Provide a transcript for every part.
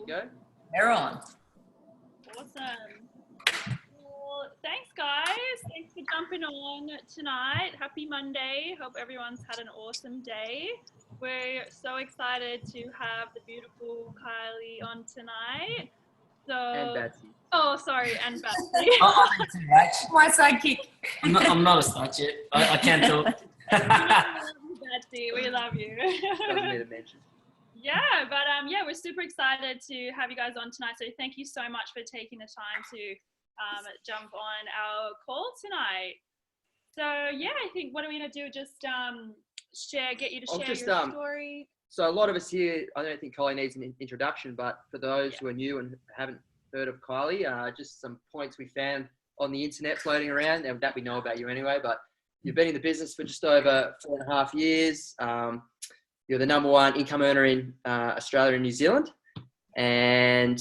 Go. They're on. Awesome. Well, thanks, guys. Thanks for jumping on tonight. Happy Monday. Hope everyone's had an awesome day. We're so excited to have the beautiful Kylie on tonight. And Batsy. Oh, sorry, and Batsy. My sidekick. I'm not a slut yet. I can't talk. Batsy, we love you. Doesn't need to mention. Yeah, but yeah, we're super excited to have you guys on tonight. So thank you so much for taking the time to jump on our call tonight. So yeah, I think what are we gonna do? Just get you to share your story. So a lot of us here, I don't think Kylie needs an introduction, but for those who are new and haven't heard of Kylie, just some points we found on the internet floating around, and that we know about you anyway. But you've been in the business for just over 4.5 years. You're the #1 income earner in Australia and New Zealand. And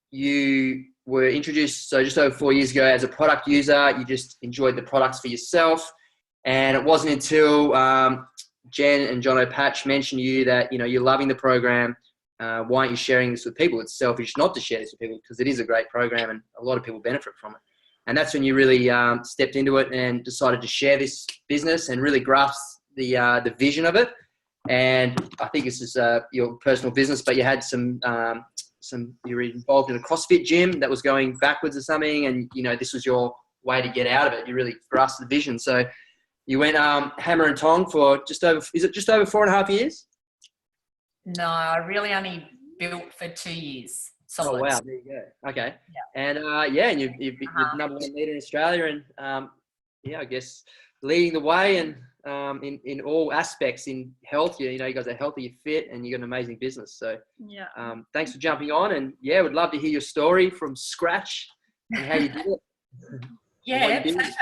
you were introduced, so just over 4 years ago, as a product user. You just enjoyed the products for yourself. And it wasn't until Jen and John O'Patch mentioned you that, you're loving the program. Why aren't you sharing this with people? It's selfish not to share this with people because it is a great program and a lot of people benefit from it. And that's when you really stepped into it and decided to share this business and really grasp the vision of it. And I think this is your personal business, but you had you were involved in a CrossFit gym that was going backwards or something, and this was your way to get out of it. You really grasped the vision. So you went hammer and tong for just over 4.5 years? No, I really only built for 2 years. Solid. Oh, wow. There you go. Okay. Yeah. And and you're #1 leader in Australia, and I guess leading the way and in all aspects in health. You guys are healthy, you're fit, and you got an amazing business. So thanks for jumping on, and would love to hear your story from scratch and how you did it. Yeah, pleasure.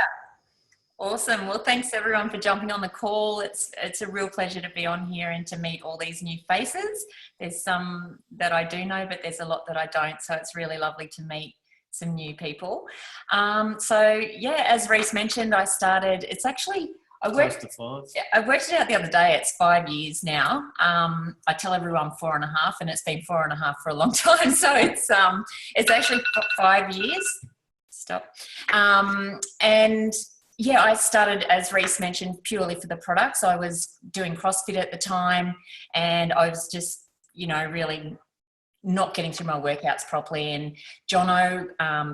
Awesome. Well, thanks everyone for jumping on the call. It's a real pleasure to be on here and to meet all these new faces. There's some that I do know, but there's a lot that I don't. So it's really lovely to meet some new people. As Reese mentioned, I started, I worked it out the other day. It's 5 years now. I tell everyone 4.5, and it's been 4.5 for a long time. So it's actually 5 years. Stop. I started, as Reese mentioned, purely for the products. I was doing CrossFit at the time, and I was just, really not getting through my workouts properly. And Jono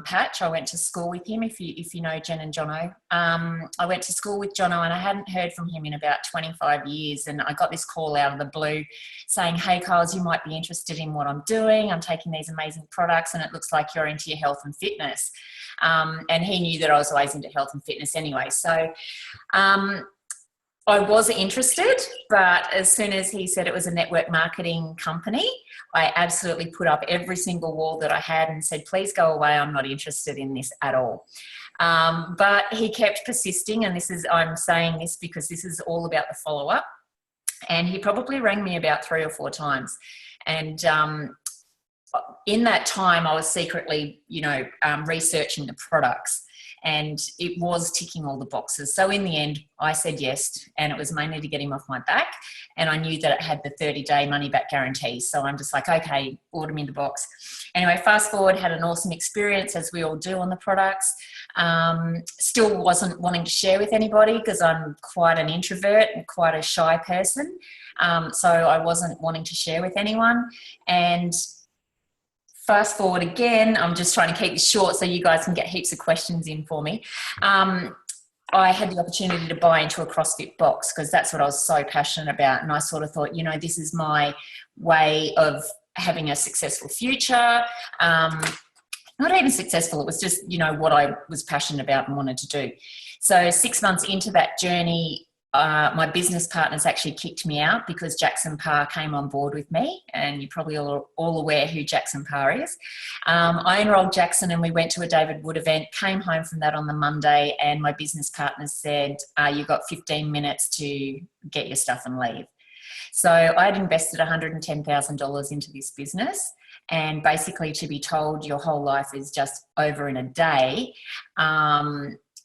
Patch, I went to school with him, if you know Jen and Jono. I went to school with Jono, and I hadn't heard from him in about 25 years. And I got this call out of the blue saying, "Hey, Kyles, you might be interested in what I'm doing. I'm taking these amazing products, and it looks like you're into your health and fitness." And he knew that I was always into health and fitness anyway. So I was interested, but as soon as he said it was a network marketing company, I absolutely put up every single wall that I had and said, "Please go away. I'm not interested in this at all." But he kept persisting, and I'm saying this because this is all about the follow-up. And he probably rang me about 3 or 4 times. And in that time, I was secretly, researching the products. And it was ticking all the boxes. So in the end, I said yes, and it was mainly to get him off my back. And I knew that it had the 30-day money-back guarantee. So I'm just like, okay, order me the box. Anyway, fast forward, had an awesome experience, as we all do on the products. Still wasn't wanting to share with anybody because I'm quite an introvert and quite a shy person. So I wasn't wanting to share with anyone. And fast forward again, I'm just trying to keep this short so you guys can get heaps of questions in for me. I had the opportunity to buy into a CrossFit box because that's what I was so passionate about. And I sort of thought, this is my way of having a successful future. Not even successful, it was just, what I was passionate about and wanted to do. So 6 months into that journey, my business partners actually kicked me out because Jackson Parr came on board with me, and you're probably all aware who Jackson Parr is. I enrolled Jackson, and we went to a David Wood event, came home from that on the Monday, and my business partners said, "You've got 15 minutes to get your stuff and leave." So I had invested $110,000 into this business, and basically to be told your whole life is just over in a day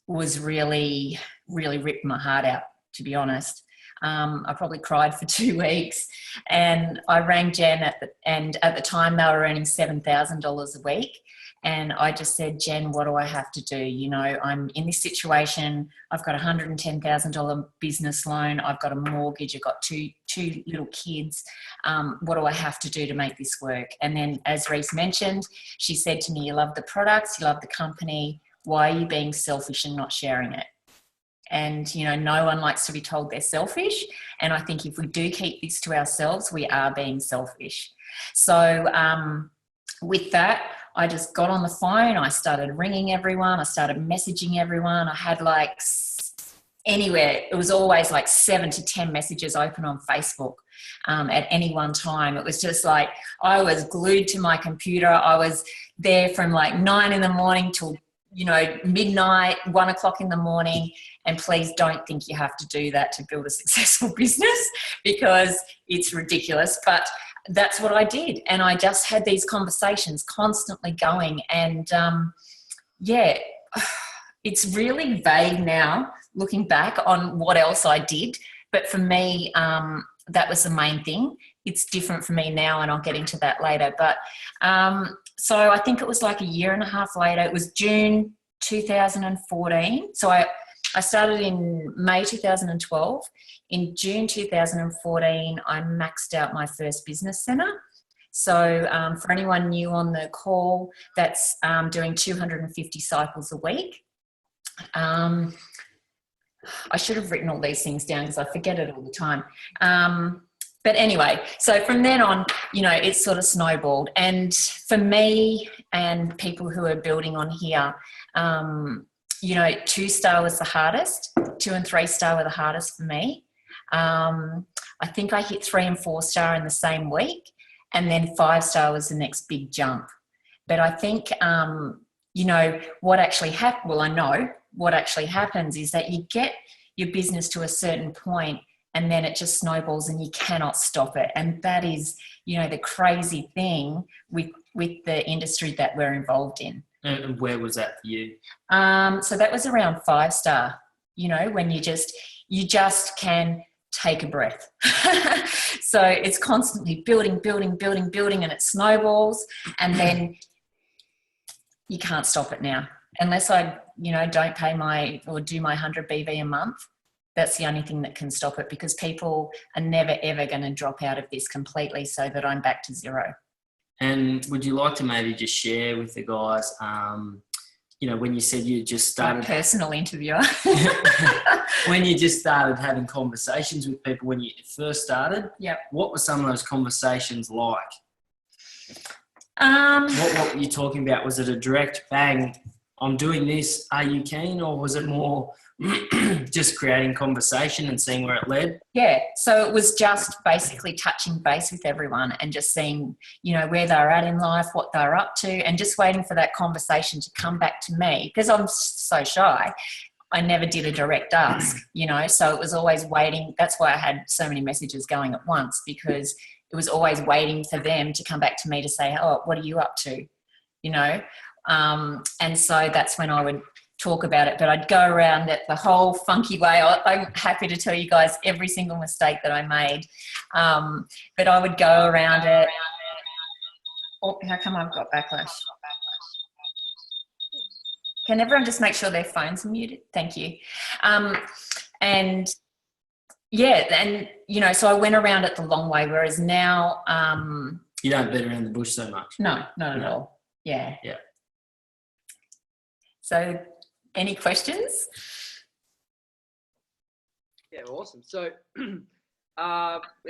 was really, really ripped my heart out, to be honest. I probably cried for 2 weeks, and I rang Jen at the time they were earning $7,000 a week. And I just said, Jen, what do I have to do? You know, I'm in this situation. I've got a $110,000 business loan. I've got a mortgage. I've got two little kids. What do I have to do to make this work? And then, as Reese mentioned, she said to me, you love the products, you love the company. Why are you being selfish and not sharing it? And, you know, no one likes to be told they're selfish. And I think if we do keep this to ourselves, we are being selfish. So with that, I just got on the phone. I started ringing everyone. I started messaging everyone. I had anywhere. It was always 7 to 10 messages open on Facebook at any one time. It was just like I was glued to my computer. I was there from 9 in the morning till, you know, midnight, 1 o'clock in the morning. And please don't think you have to do that to build a successful business, because it's ridiculous. But that's what I did. And I just had these conversations constantly going. And it's really vague now looking back on what else I did. But for me, that was the main thing. It's different for me now, and I'll get into that later. But so I think it was a year and a half later. It was June 2014. So I started in May 2012. In June 2014, I maxed out my first business centre. So for anyone new on the call, that's doing 250 cycles a week. I should have written all these things down because I forget it all the time. But anyway, so from then on, you know, it sort of snowballed. And for me and people who are building on here, you know, 2-star was the hardest. 2 and 3-star were the hardest for me. I think I hit 3 and 4-star in the same week, and then 5-star was the next big jump. But I think, you know, what actually happened, well, I know what actually happens is that you get your business to a certain point and then it just snowballs and you cannot stop it. And that is, you know, the crazy thing with the industry that we're involved in. And where was that for you? So that was around 5-star, you know, when you just can take a breath. So it's constantly building, and it snowballs, and then you can't stop it now. Unless I, you know, don't pay do my 100 BV a month, that's the only thing that can stop it, because people are never, ever going to drop out of this completely so that I'm back to zero. And would you like to maybe just share with the guys, you know, when you said you just started... My personal interviewer. When you just started having conversations with people when you first started, yep. What were some of those conversations like? What were you talking about? Was it a direct bang, I'm doing this, are you keen? Or was it more just creating conversation and seeing where it led? Yeah, so it was just basically touching base with everyone and just seeing, you know, where they're at in life, what they're up to, and just waiting for that conversation to come back to me, because I'm so shy. I never did a direct ask, you know, so it was always waiting. That's why I had so many messages going at once, because it was always waiting for them to come back to me to say, oh, what are you up to, you know? And so that's when I would talk about it, but I'd go around it the whole funky way. I'm happy to tell you guys every single mistake that I made, but I would go around it. Oh, how come I've got backlash? Can everyone just make sure their phones are muted? Thank you. And yeah, and you know, so I went around it the long way, whereas now you don't beat around the bush so much. No, not at all. Yeah. Yeah. So any questions? Yeah, awesome. So and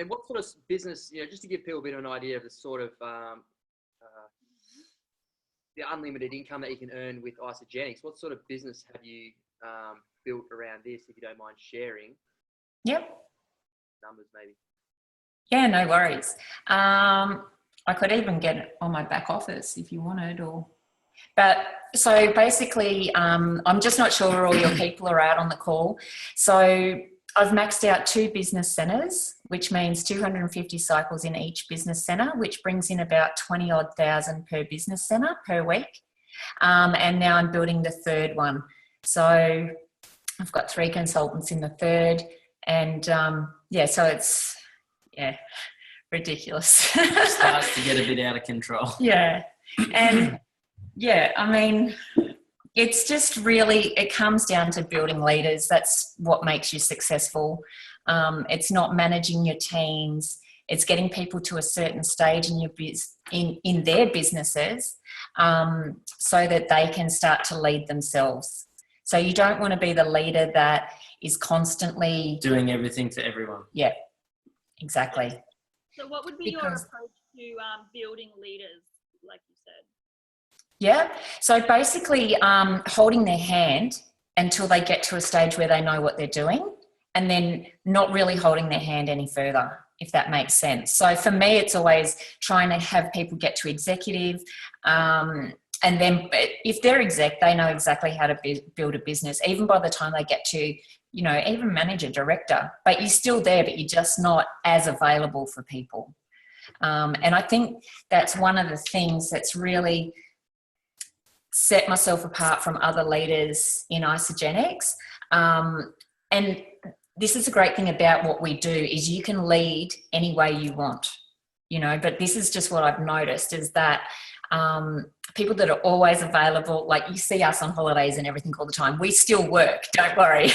what sort of business, you know, just to give people a bit of an idea of the sort of the unlimited income that you can earn with Isogenics, what sort of business have you built around this, if you don't mind sharing? Yep. Numbers maybe. Yeah, no worries. I could even get it on my back office if you wanted, but so basically, I'm just not sure where all your people are at on the call. So I've maxed out 2 business centres, which means 250 cycles in each business centre, which brings in about 20-odd thousand per business centre per week. And now I'm building the 3rd one. So I've got 3 consultants in the 3rd, and yeah, so it's, yeah, ridiculous. Starts to get a bit out of control. Yeah. And yeah, I mean, it's just really, it comes down to building leaders. That's what makes you successful. It's not managing your teams. It's getting people to a certain stage in your in their businesses, so that they can start to lead themselves. So you don't want to be the leader that is constantly doing everything for everyone. Yeah, exactly. So what would be your approach to building leaders, like you said? Yeah, so basically holding their hand until they get to a stage where they know what they're doing, and then not really holding their hand any further, if that makes sense. So for me, it's always trying to have people get to executive, and then if they're exec, they know exactly how to build a business, even by the time they get to, you know, even manager, director, but you're still there, but you're just not as available for people. And I think that's one of the things that's really set myself apart from other leaders in Isogenics. And this is a great thing about what we do, is you can lead any way you want, you know, but this is just what I've noticed, is that people that are always available, like you see us on holidays and everything all the time, we still work, don't worry.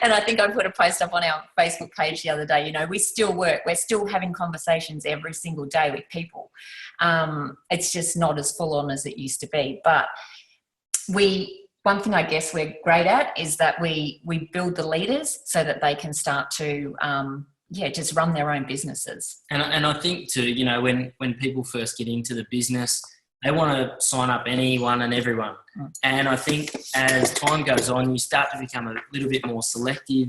And I think I put a post up on our Facebook page the other day, you know, we still work, we're still having conversations every single day with people. It's just not as full on as it used to be. But one thing I guess we're great at is that we build the leaders so that they can start to just run their own businesses. And I think too, you know, when people first get into the business, they want to sign up anyone and everyone. And I think as time goes on, you start to become a little bit more selective.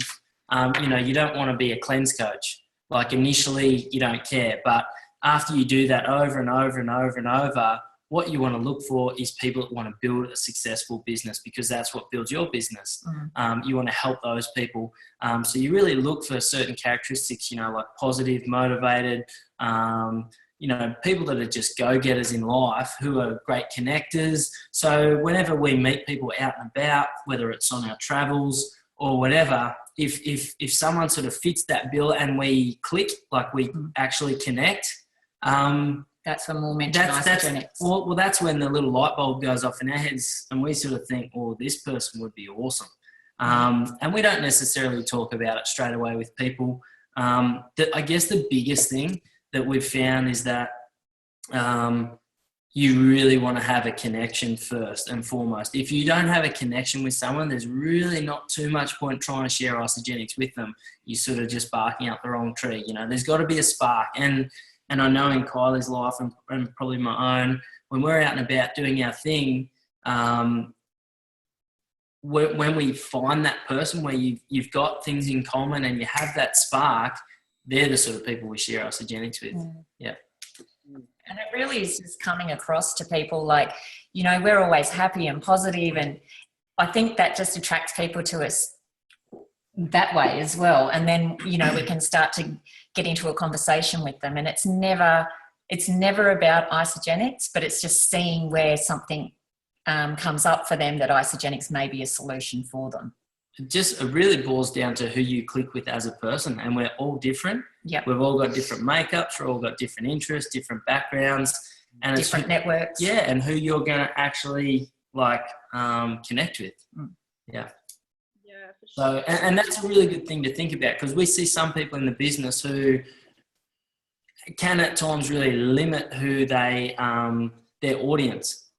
You know, you don't want to be a cleanse coach. Like initially you don't care, but after you do that over and over and over and over, what you want to look for is people that want to build a successful business, because that's what builds your business. You want to help those people. So you really look for certain characteristics, you know, like positive, motivated, you know, people that are just go-getters in life, who are great connectors. So whenever we meet people out and about, whether it's on our travels or whatever, if someone sort of fits that bill and we click, like we actually connect, that's when we'll mention Isogenics. Well, that's when the little light bulb goes off in our heads, and we sort of think, oh, this person would be awesome. And we don't necessarily talk about it straight away with people. I guess the biggest thing that we've found is that you really want to have a connection first and foremost. If you don't have a connection with someone, there's really not too much point trying to share Isogenics with them. You're sort of just barking up the wrong tree. You know, there's got to be a spark. And I know in Kylie's life and probably my own, when we're out and about doing our thing, when we find that person where you've got things in common and you have that spark, they're the sort of people we share Isogenics with. Yeah. And it really is just coming across to people like, you know, we're always happy and positive, and I think that just attracts people to us that way as well. And then, you know, we can start to get into a conversation with them, and it's never about Isogenics, but it's just seeing where something comes up for them that Isogenics may be a solution for them. It really boils down to who you click with as a person, and we're all different. Yep. We've all got different makeups, we've all got different interests, different backgrounds, and different networks. Yeah, and who you're going to actually like connect with. Yeah. Yeah, for sure. So, and that's a really good thing to think about, because we see some people in the business who can at times really limit who they their audience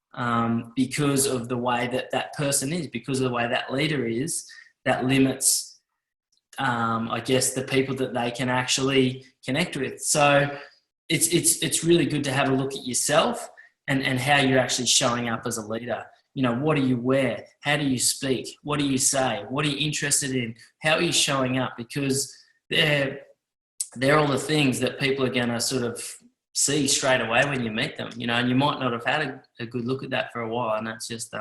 because of the way that person is, because of the way that leader is. That limits, I guess, the people that they can actually connect with. So it's really good to have a look at yourself and how you're actually showing up as a leader. You know, what do you wear? How do you speak? What do you say? What are you interested in? How are you showing up? Because they're all the things that people are going to sort of see straight away when you meet them, you know, and you might not have had a good look at that for a while. And that's just,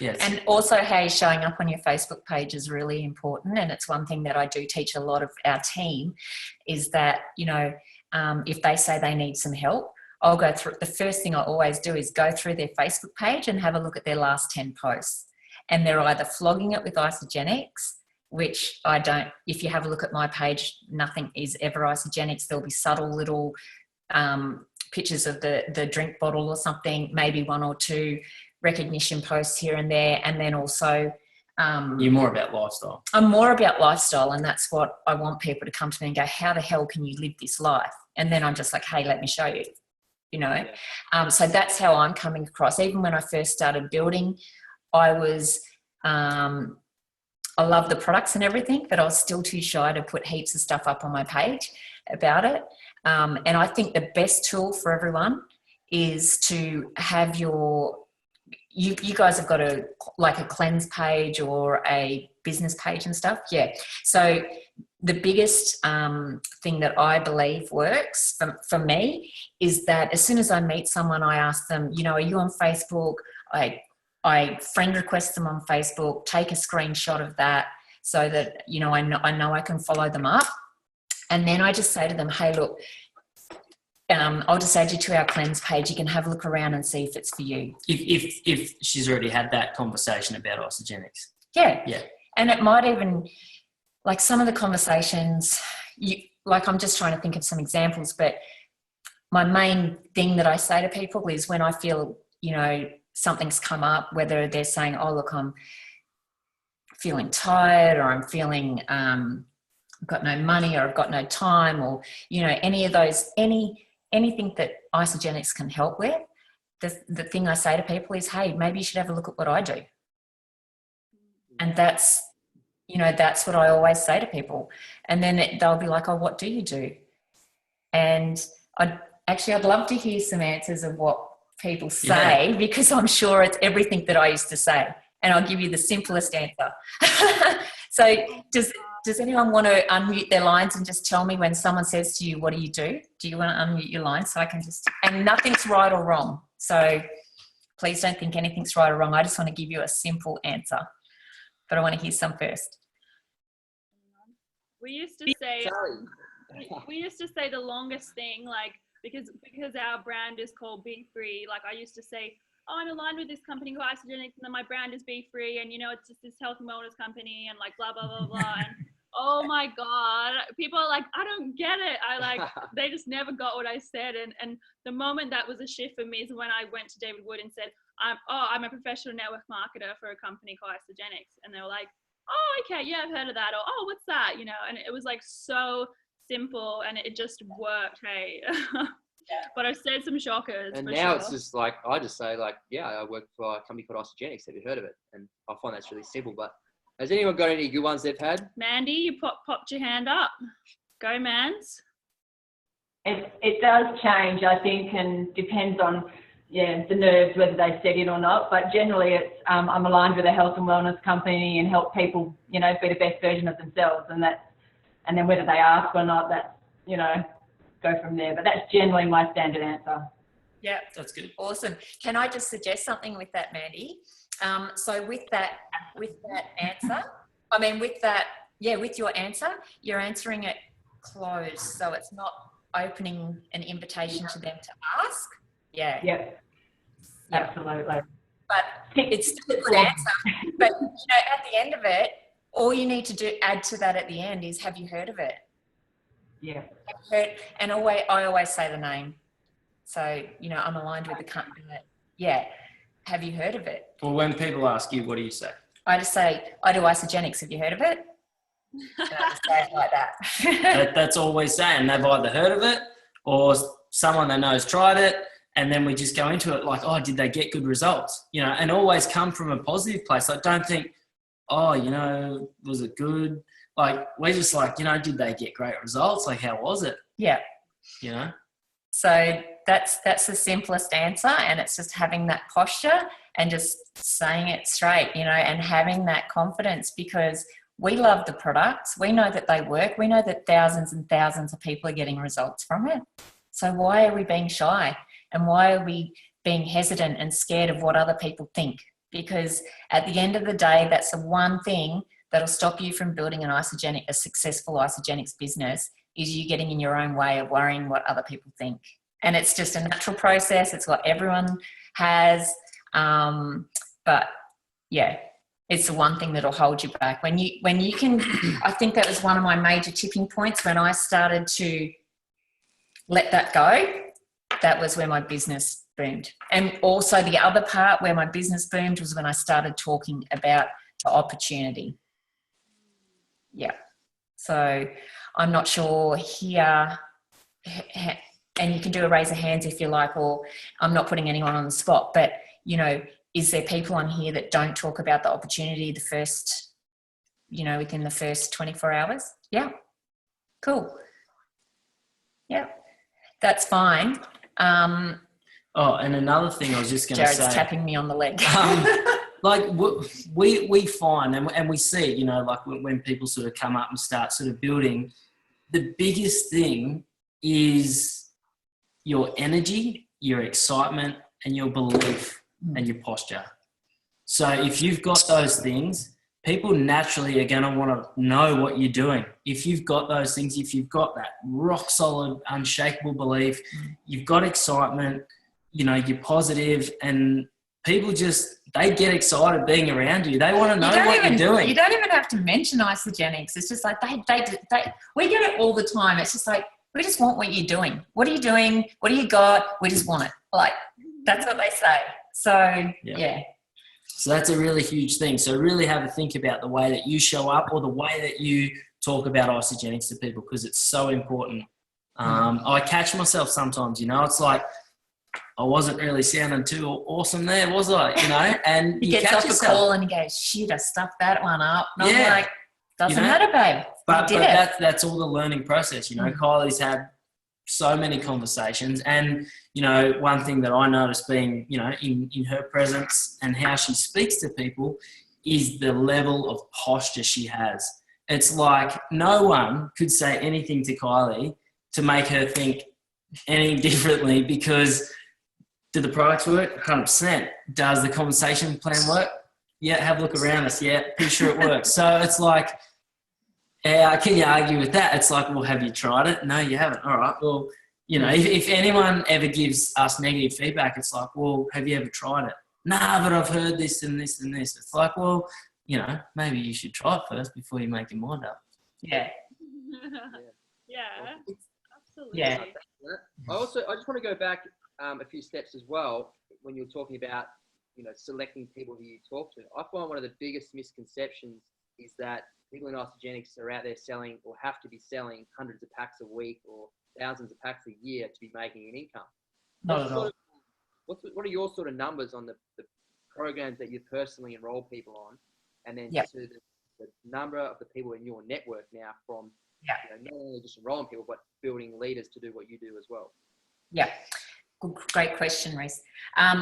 yes. And also how you're showing up on your Facebook page is really important. And it's one thing that I do teach a lot of our team is that, you know, if they say they need some help, I'll go through, the first thing I always do is go through their Facebook page and have a look at their last 10 posts. And they're either flogging it with Isogenics, which I don't. If you have a look at my page, nothing is ever isogenics. There'll be subtle little pictures of the drink bottle or something, maybe one or two recognition posts here and there, and then also you're more about lifestyle. I'm more about lifestyle, and that's what I want people to come to me and go, how the hell can you live this life? And then I'm just like, hey, let me show you, you know. So that's how I'm coming across. Even when I first started building, I was I love the products and everything, but I was still too shy to put heaps of stuff up on my page about it. And I think the best tool for everyone is to have you guys have got a cleanse page or a business page and stuff. Yeah. So the biggest thing that I believe works for me is that as soon as I meet someone, I ask them, you know, are you on Facebook? I friend request them on Facebook, take a screenshot of that so that, you know, I know I can follow them up. And then I just say to them, hey, look, I'll just add you to our cleanse page. You can have a look around and see if it's for you. If she's already had that conversation about isogenics. Yeah. Yeah. And it might even, like some of the conversations, I'm just trying to think of some examples, but my main thing that I say to people is when I feel, you know, something's come up, whether they're saying, oh, look, I'm feeling tired, or I'm feeling I've got no money, or I've got no time, or, you know, any of those, anything that isogenics can help with, the thing I say to people is, hey, maybe you should have a look at what I do. And that's, you know, that's what I always say to people. And then they'll be like, oh, what do you do? And I'd love to hear some answers of what people say, because I'm sure it's everything that I used to say. And I'll give you the simplest answer. So does anyone want to unmute their lines and just tell me when someone says to you, what do you do? Do you want to unmute your line so I can just, and nothing's right or wrong. So please don't think anything's right or wrong. I just want to give you a simple answer, but I want to hear some first. We used to say the longest thing, like, because our brand is called Bfree, like I used to say, oh, I'm aligned with this company called Isogenics, and then my brand is Bfree, and, you know, it's just this health and wellness company, and like blah, blah, blah, blah. And oh my God, people are like, I don't get it. They just never got what I said. And the moment that was a shift for me is when I went to David Wood and said, I'm a professional network marketer for a company called Isogenics. And they were like, oh, okay, yeah, I've heard of that. Or, oh, what's that? You know, and it was like so simple, and it just worked. Hey. But I've said some shockers. And now it's just like, I just say like, yeah, I work for a company called Isogenics. Have you heard of it? And I find that's really simple. But has anyone got any good ones they've had? Mandy, you popped your hand up. Go, Mans. It does change, I think, and depends on the nerves, whether they set in or not. But generally, it's I'm aligned with a health and wellness company and help people, you know, be the best version of themselves, and then whether they ask or not, that's, you know, go from there. But that's generally my standard answer. Yeah, that's good. Awesome. Can I just suggest something with that, Mandy? So with that answer, with your answer, you're answering it closed, so it's not opening an invitation to them to ask. Yeah. Yep. Absolutely. But it's still a good answer. But, you know, at the end of it, all you need to add to that at the end is, have you heard of it? Yeah. And I always say the name. So, you know, I'm aligned with the company that, have you heard of it? Well, when people ask you, what do you say? I just say, I do Isogenics. Have you heard of it? And I just say it like that. That's all we say. And they've either heard of it or someone they know has tried it. And then we just go into it like, oh, did they get good results? You know, and always come from a positive place. Like, don't think, oh, you know, was it good? Like, we're just like, you know, did they get great results? Like, how was it? Yeah. You know? So that's the simplest answer, and it's just having that posture and just saying it straight, you know, and having that confidence, because we love the products. We know that they work. We know that thousands and thousands of people are getting results from it. So why are we being shy? And why are we being hesitant and scared of what other people think? Because at the end of the day, that's the one thing that'll stop you from building a successful isogenics business, is you getting in your own way of worrying what other people think. And it's just a natural process. It's what everyone has. But yeah, It's the one thing that'll hold you back. When you can, I think that was one of my major tipping points when I started to let that go. That was where my business boomed. And also the other part where my business boomed was when I started talking about the opportunity. Yeah. So I'm not sure here, and you can do a raise of hands if you like, or I'm not putting anyone on the spot, but, you know, is there people on here that don't talk about the opportunity the first, you know, within the first 24 hours? Yeah. Cool. Yeah. That's fine. Oh, and another thing I was just going to say. Jared's tapping me on the leg. Like we find, and we see it, you know, like when people sort of come up and start sort of building, the biggest thing is your energy, your excitement, and your belief and your posture. So if you've got those things, people naturally are going to want to know what you're doing. If you've got those things, if you've got that rock solid, unshakable belief, you've got excitement, you know, you're positive, and people they get excited being around you. They want to know what you're doing. You don't even have to mention isogenics. It's just like we get it all the time. It's just like, we just want what you're doing. What are you doing? What do you got? We just want it. Like, that's what they say. So, yeah. So that's a really huge thing. So really have a think about the way that you show up or the way that you talk about isogenics to people, because it's so important. I catch myself sometimes, you know, it's like, I wasn't really sounding too awesome there, was I? You know, and he gets off a call and he goes, "Shit, I stuffed that one up." And I'm like, "Doesn't matter, babe." But that's all the learning process. You know, Kylie's had so many conversations, and you know, one thing that I noticed being, you know, in her presence and how she speaks to people is the level of posture she has. It's like no one could say anything to Kylie to make her think any differently, because do the products work? 100%. Does the conversation plan work? Yeah, have a look around us. Yeah, pretty sure it works. So it's like, can you argue with that? It's like, well, have you tried it? No, you haven't. All right. Well, you know, if anyone ever gives us negative feedback, it's like, well, have you ever tried it? Nah, but I've heard this and this and this. It's like, well, you know, maybe you should try it first before you make your mind up. Yeah. Yeah. Absolutely. Yeah. I just want to go back a few steps as well when you're talking about, you know, selecting people who you talk to. I find one of the biggest misconceptions is that people in isogenics are out there selling or have to be selling hundreds of packs a week or thousands of packs a year to be making an income. Not at all. What are your sort of numbers on the programs that you personally enroll people on, and then to the number of the people in your network now from you know, not only just enrolling people, but building leaders to do what you do as well? Yeah. Great question, Reese.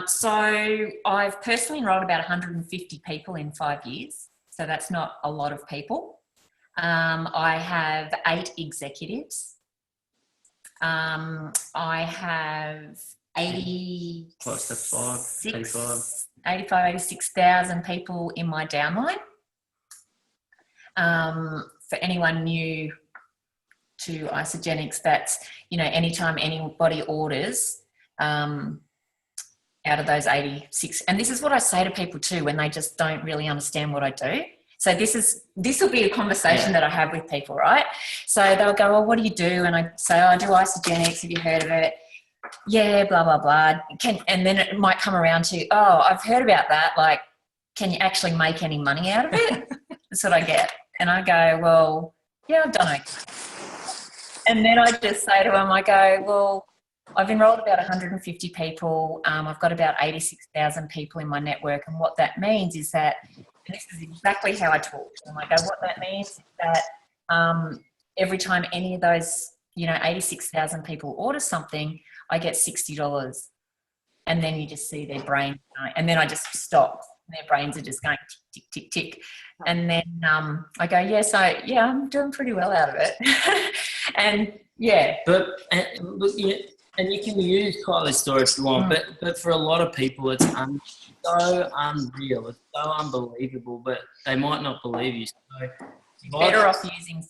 So I've personally enrolled about 150 people in 5 years. So that's not a lot of people. I have 8 executives. I have 86,000 people in my downline. For anyone new to isogenics, that's, you know, anytime anybody orders, out of those 86, and this is what I say to people too when they just don't really understand what I do. So this will be a conversation that I have with people, right? So they'll go, "Well, what do you do?" And I say, "Oh, I do isogenics. Have you heard of it?" "Yeah, blah blah blah." And then it might come around to, "Oh, I've heard about that. Like, can you actually make any money out of it?" That's what I get, and I go, "Well, yeah, I've done it." And then I just say to them, I go, "Well, I've enrolled about 150 people. I've got about 86,000 people in my network. And what that means is that," and this is exactly how I talk to them. I go, "What that means is that every time any of those, you know, 86,000 people order something, I get $60. And then you just see their brain going, and then I just stop. Their brains are just going tick, tick, tick, tick. And then I go, "Yeah, so, yeah, I'm doing pretty well out of it." And, yeah. But, and you can use Kylie's story if you want, but for a lot of people, it's so unreal. It's so unbelievable, but they might not believe you. So better off using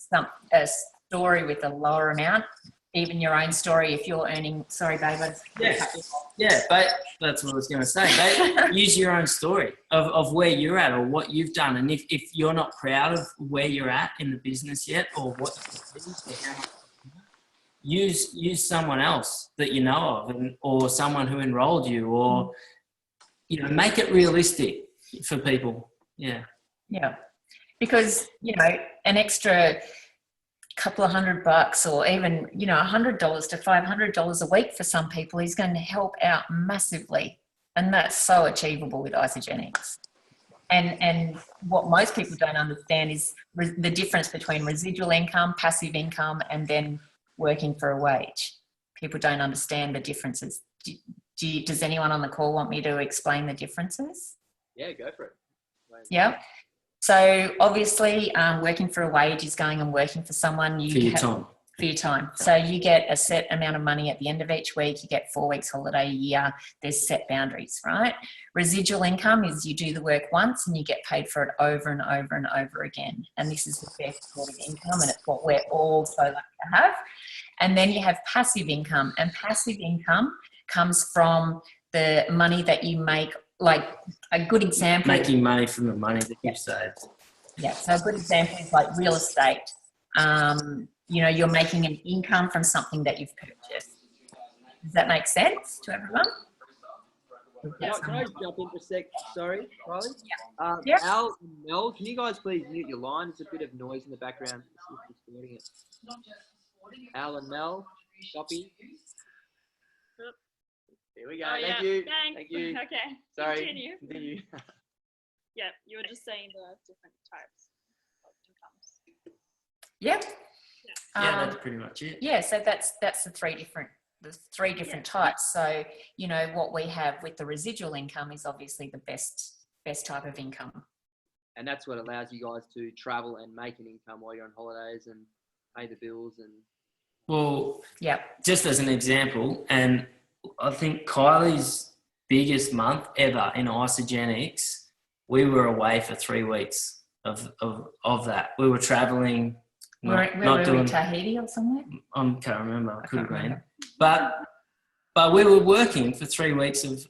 a story with a lower amount, even your own story. If you're earning, sorry, babe. Yeah, but that's what I was going to say. Use your own story of where you're at or what you've done. And if you're not proud of where you're at in the business yet or what use someone else that you know of or someone who enrolled you or, make it realistic for people. Yeah. Yeah. Because, an extra couple of $100 or even, $100 to $500 a week for some people is going to help out massively. And that's so achievable with Isogenics. And what most people don't understand is the difference between residual income, passive income, and then working for a wage. People don't understand the differences. Does anyone on the call want me to explain the differences? Yeah, go for it. Yeah. So obviously, working for a wage is going and working for someone. For your time. So you get a set amount of money at the end of each week. You get 4 weeks holiday a year. There's set boundaries, right? Residual income is you do the work once and you get paid for it over and over and over again. And this is the best sort of income, and it's what we're all so lucky to have. And then you have passive income, and passive income comes from the money that you make. Like a good example, making money from the money that you've saved. Yeah, so a good example is like real estate. You're making an income from something that you've purchased. Does that make sense to everyone? Can I just jump in for a sec? Sorry, Kylie. Yeah. Al and Mel, can you guys please mute your line? There's a bit of noise in the background. Al and Mel, copy. Here we go. Oh, Thank you. Thanks. Thank you. Okay. Sorry. Continue. Yeah, you were just saying the different types of incomes. Yeah. Yeah, that's pretty much it. Yeah, so that's the three different types. So what we have with the residual income is obviously the best type of income. And that's what allows you guys to travel and make an income while you're on holidays and pay the bills and. Well, yeah. Just as an example, and I think Kylie's biggest month ever in Isogenics, we were away for 3 weeks of that. We were traveling. Were we in Tahiti or somewhere? I can't remember. Could have been. But we were working for 3 weeks of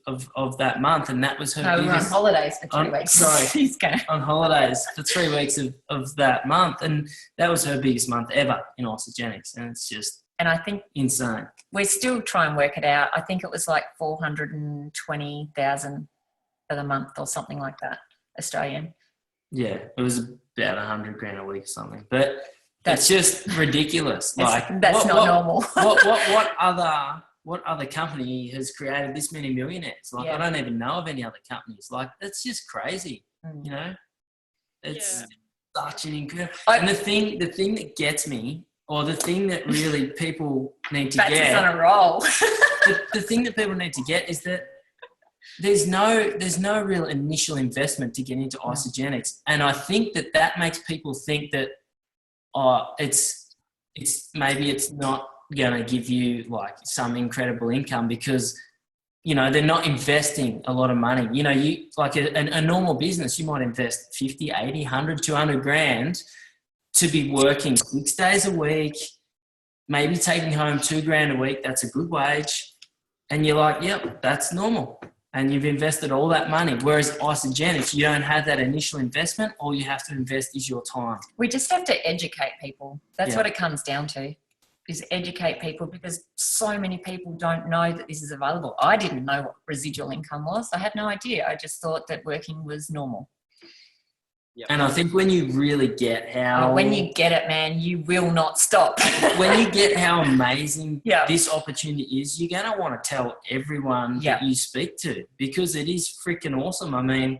that month, and that was her biggest. We were on holidays for 3 weeks. Sorry, on holidays for 3 weeks of that month, and that was her biggest month ever in Isogenics, and it's just. And I think insane. We still try and work it out. I think it was like 420,000 for the month or something like that, Australian. Yeah, it was about 100 grand a week or something, but that's just ridiculous. That's not normal. What other company has created this many millionaires? I don't even know of any other companies. That's just crazy. It's such an incredible. And the thing that gets me. Or the thing that really people need to get on a roll. the thing that people need to get is that there's no real initial investment to get into Isogenics, and I think that makes people think that it's maybe it's not going to give you like some incredible income because they're not investing a lot of money. You like a normal business, you might invest 50, 80, 100, 200 grand. To be working 6 days a week, maybe taking home $2,000 a week, that's a good wage. And you're like, yep, that's normal. And you've invested all that money. Whereas Isogenics, you don't have that initial investment. All you have to invest is your time. We just have to educate people. That's what it comes down to, is educate people, because so many people don't know that this is available. I didn't know what residual income was. I had no idea. I just thought that working was normal. Yep. And I think when you really get how... when you get it, man, you will not stop. When you get how amazing this opportunity is, you're going to want to tell everyone that you speak to, because it is freaking awesome. I mean,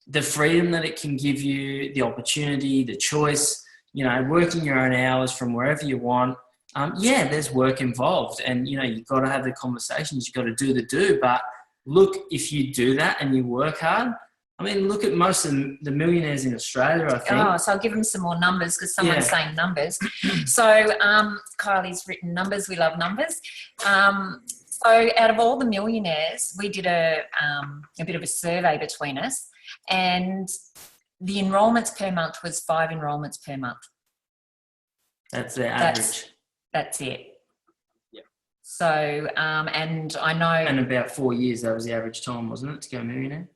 the freedom that it can give you, the opportunity, the choice, working your own hours from wherever you want. There's work involved, and, you've got to have the conversations, you've got to do the do. But look, if you do that and you work hard, I mean, look at most of the millionaires in Australia, I think. Oh, so I'll give them some more numbers because someone's saying numbers. So Kylie's written numbers. We love numbers. So out of all the millionaires, we did a bit of a survey between us, and the enrolments per month was 5 enrolments per month. That's the average. That's it. So, and I know. And about 4 years, that was the average time, wasn't it, to go millionaire?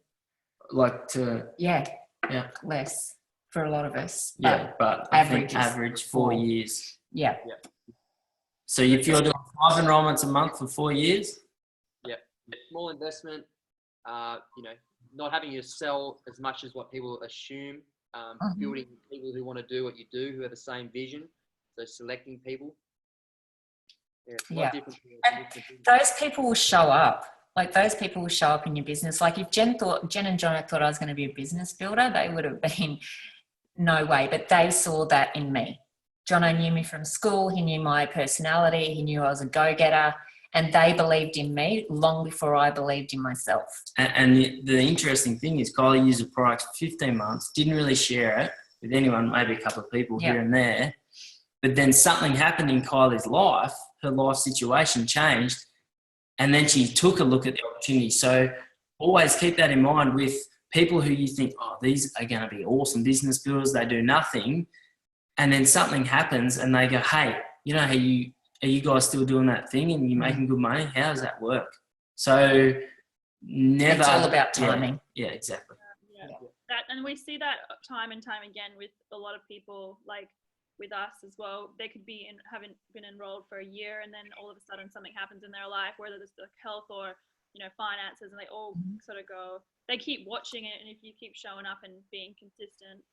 Like to. Yeah. Yeah. Less for a lot of us. Yeah, but I think is average 4 years. Yeah. So if you're doing 5 enrollments a month for 4 years? Yeah. Small investment, not having to sell as much as what people assume, building people who want to do what you do, who have the same vision. So selecting people. Yeah. It's a lot different. And those people will show up. Like those people will show up in your business. Like if Jen and John thought I was going to be a business builder, they would have been no way. But they saw that in me. Jono knew me from school. He knew my personality. He knew I was a go-getter. And they believed in me long before I believed in myself. And the interesting thing is Kylie used the product for 15 months, didn't really share it with anyone, maybe a couple of people here and there. But then something happened in Kylie's life. Her life situation changed. And then she took a look at the opportunity. So always keep that in mind with people who you think, oh, these are going to be awesome business builders. They do nothing. And then something happens and they go, hey, you know, are you guys still doing that thing and you're making good money? How does that work? So never. It's all about timing. Yeah, exactly. That, and we see that time and time again with a lot of people, like with us as well. They could be haven't been enrolled for a year, and then all of a sudden something happens in their life, whether it's like health or finances, and they all sort of go. They keep watching it, and if you keep showing up and being consistent,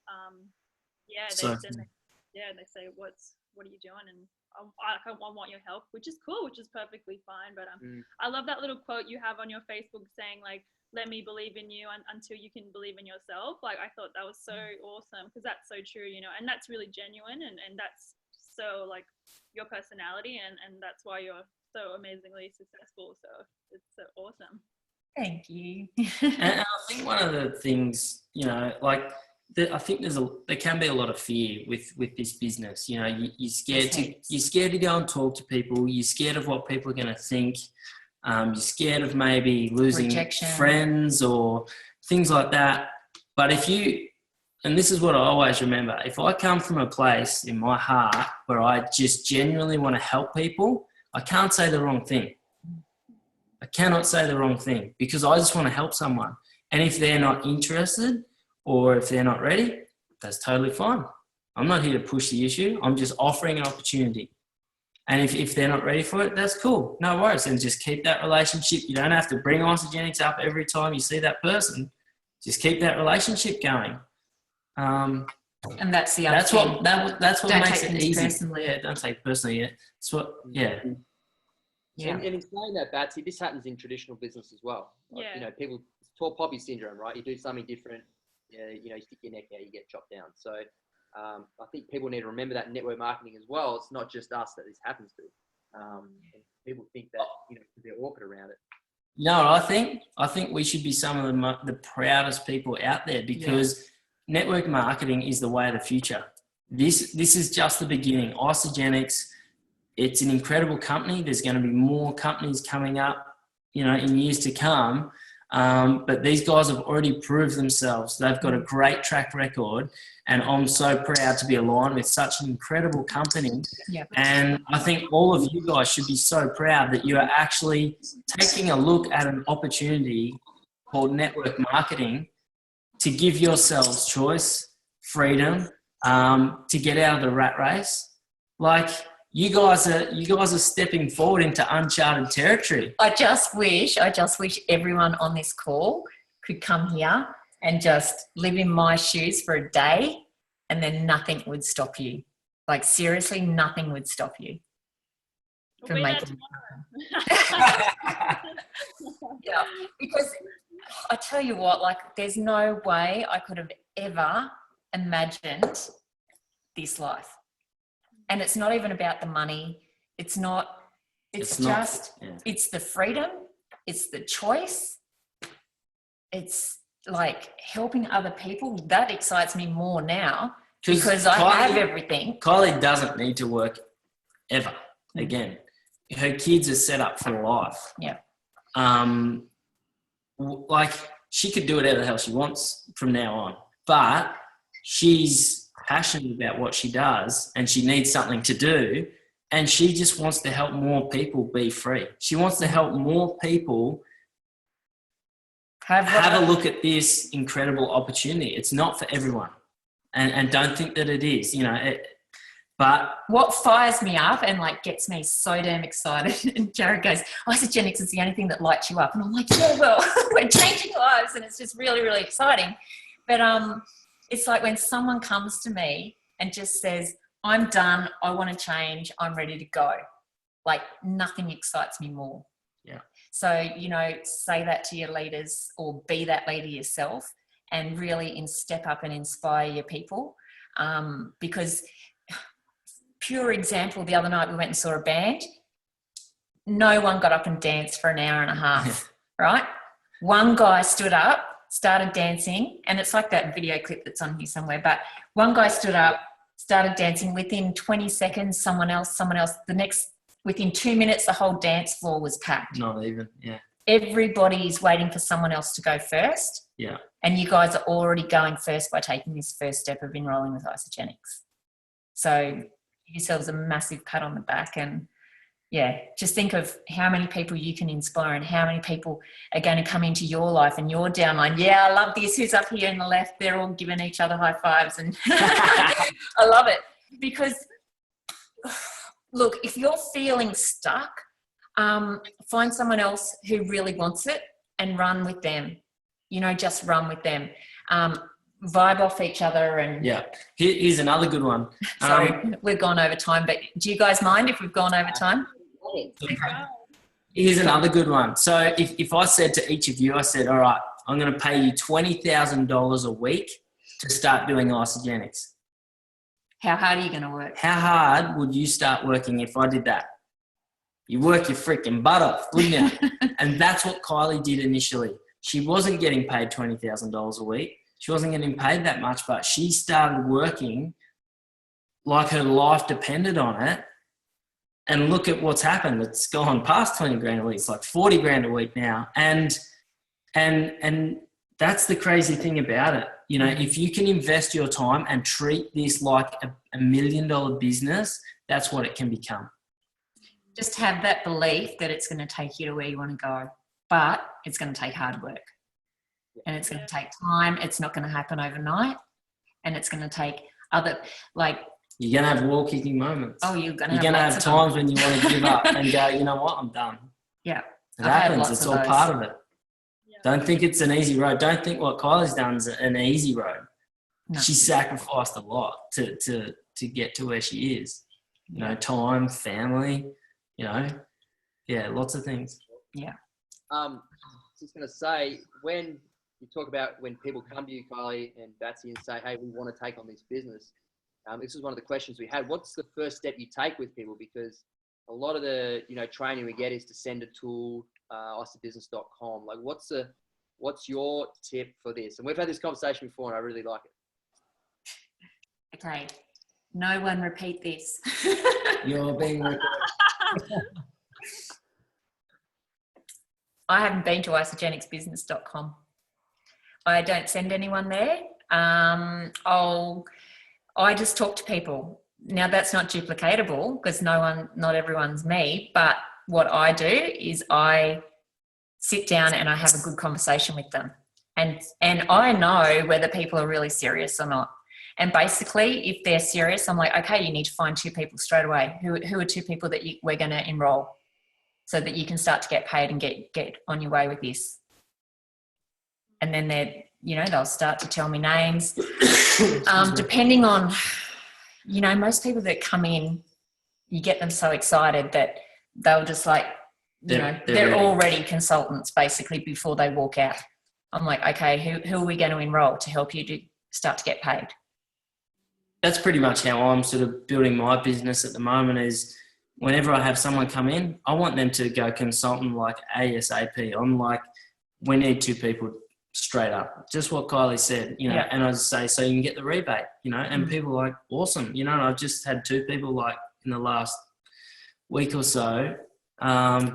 they say, what are you doing? And I want your help, which is cool, which is perfectly fine. But I love that little quote you have on your Facebook saying like, let me believe in you until you can believe in yourself. Like, I thought that was so awesome, because that's so true, and that's really genuine, and that's so like your personality, and that's why you're so amazingly successful. So it's so awesome. Thank you. And I think one of the things, I think there can be a lot of fear with this business. You're scared to go and talk to people. You're scared of what people are going to think. You're scared of maybe losing rejection, friends or things like that. But and this is what I always remember, if I come from a place in my heart where I just genuinely want to help people, I can't say the wrong thing. I cannot say the wrong thing because I just want to help someone. And if they're not interested or if they're not ready, that's totally fine. I'm not here to push the issue. I'm just offering an opportunity. And if they're not ready for it, that's cool. No worries. And just keep that relationship. You don't have to bring Isogenics up every time you see that person. Just keep that relationship going. And that's the other that's thing. That's what don't makes take it things easy. personally. Yeah, don't take it personally. Yeah, that's what. Yeah. And in saying that, Batsy, this happens in traditional business as well. Like, people, it's tall poppy syndrome, right? You do something different, you stick your neck out, you get chopped down. So I think people need to remember that in network marketing as well. It's not just us that this happens to. And people think that, they're awkward around it. No, I think we should be some of the proudest people out there because network marketing is the way of the future. This is just the beginning. Isogenics, it's an incredible company. There's going to be more companies coming up, in years to come. But these guys have already proved themselves. They've got a great track record, and I'm so proud to be aligned with such an incredible company. Yep. And I think all of you guys should be so proud that you are actually taking a look at an opportunity called network marketing to give yourselves choice, freedom, to get out of the rat race. Like, you guys are stepping forward into uncharted territory. I just wish everyone on this call could come here and just live in my shoes for a day, and then nothing would stop you. Like, seriously, nothing would stop you from making it happen. Yeah, because I tell you what, like, there's no way I could have ever imagined this life. And it's not even about the money. It's the freedom. It's the choice. It's like helping other people. That excites me more now because I have everything. Kylie doesn't need to work ever again. Her kids are set up for life. Yeah. Like, she could do whatever the hell she wants from now on, but she's passionate about what she does and she needs something to do, And she just wants to help more people be free. She wants to help more people have a look at this incredible opportunity. It's not for everyone. And don't think that it is, you know. But what fires me up and like gets me so damn excited, and Jared goes, isogenics is the only thing that lights you up. And I'm like, yeah, well, we're changing lives, and it's just really, really exciting. But it's like when someone comes to me and just says, I'm done, I want to change, I'm ready to go. Like nothing excites me more. Yeah. So, you know, say that to your leaders or be that leader yourself and really step up and inspire your people. Because pure example, the other night we went and saw a band. No one got up and danced for an hour and a half, right? One guy stood up, started dancing, and it's like that video clip that's on here somewhere, but one guy stood up, started dancing. Within 20 seconds, someone else, within 2 minutes, the whole dance floor was packed. Not even, yeah. Everybody's waiting for someone else to go first. Yeah. And you guys are already going first by taking this first step of enrolling with Isogenics. So give yourselves a massive pat on the back, and yeah, just think of how many people you can inspire and how many people are going to come into your life and your downline. Yeah, I love this. Who's up here on the left? They're all giving each other high fives, and I love it because, look, if you're feeling stuck, find someone else who really wants it and run with them. You know, just run with them. Vibe off each other. And yeah, here's another good one. Sorry, we've gone over time, but do you guys mind if we've gone over time? Here's another good one. So if I said to each of you, I said, all right, I'm going to pay you $20,000 a week to start doing Isogenics. How hard are you going to work? How hard would you start working if I did that? You work your freaking butt off, wouldn't you? And that's what Kylie did initially. She wasn't getting paid $20,000 a week. She wasn't getting paid that much, but she started working like her life depended on it. And look at what's happened. It's gone past 20 grand a week. It's like 40 grand a week now. And that's the crazy thing about it. You know, if you can invest your time and treat this like a $1 million business, that's what it can become. Just have that belief that it's going to take you to where you want to go, but it's going to take hard work. And it's going to take time. It's not going to happen overnight. And it's going to take other, like... You're going to have wall-kicking moments. Oh, you're going to have times when you want to give up and go, you know what, I'm done. Yeah. It happens. It's all part of it. Yeah. Don't think it's an easy road. Don't think what Kylie's done is an easy road. No. She sacrificed a lot to get to where she is. You know, time, family, you know. Yeah, lots of things. Yeah. Just going to say, when you talk about when people come to you, Kylie and Batsy, and say, hey, we want to take on this business, this is one of the questions we had. What's the first step you take with people? Because a lot of the, you know, training we get is to send a tool, isobusiness.com. Like, what's your tip for this? And we've had this conversation before, and I really like it. Okay. No one repeat this. You're being recorded. I haven't been to isogenicsbusiness.com. I don't send anyone there. I just talk to people. Now that's not duplicatable because not everyone's me, but what I do is I sit down and I have a good conversation with them. And I know whether people are really serious or not. And basically, if they're serious, I'm like, okay, you need to find 2 people straight away. Who are 2 people that we're going to enroll so that you can start to get paid and get on your way with this. And then they'll start to tell me names. Depending on, you know, most people that come in, you get them so excited that they'll just like, they're already consultants basically before they walk out. I'm like, okay, who are we going to enroll to help you start to get paid? That's pretty much how I'm sort of building my business at the moment is whenever I have someone come in, I want them to go consultant like ASAP. I'm like, we need 2 people straight up. Just what Kylie said, you know, and I say, so you can get the rebate, you know, and people are like, awesome. You know, and I've just had 2 people like in the last week or so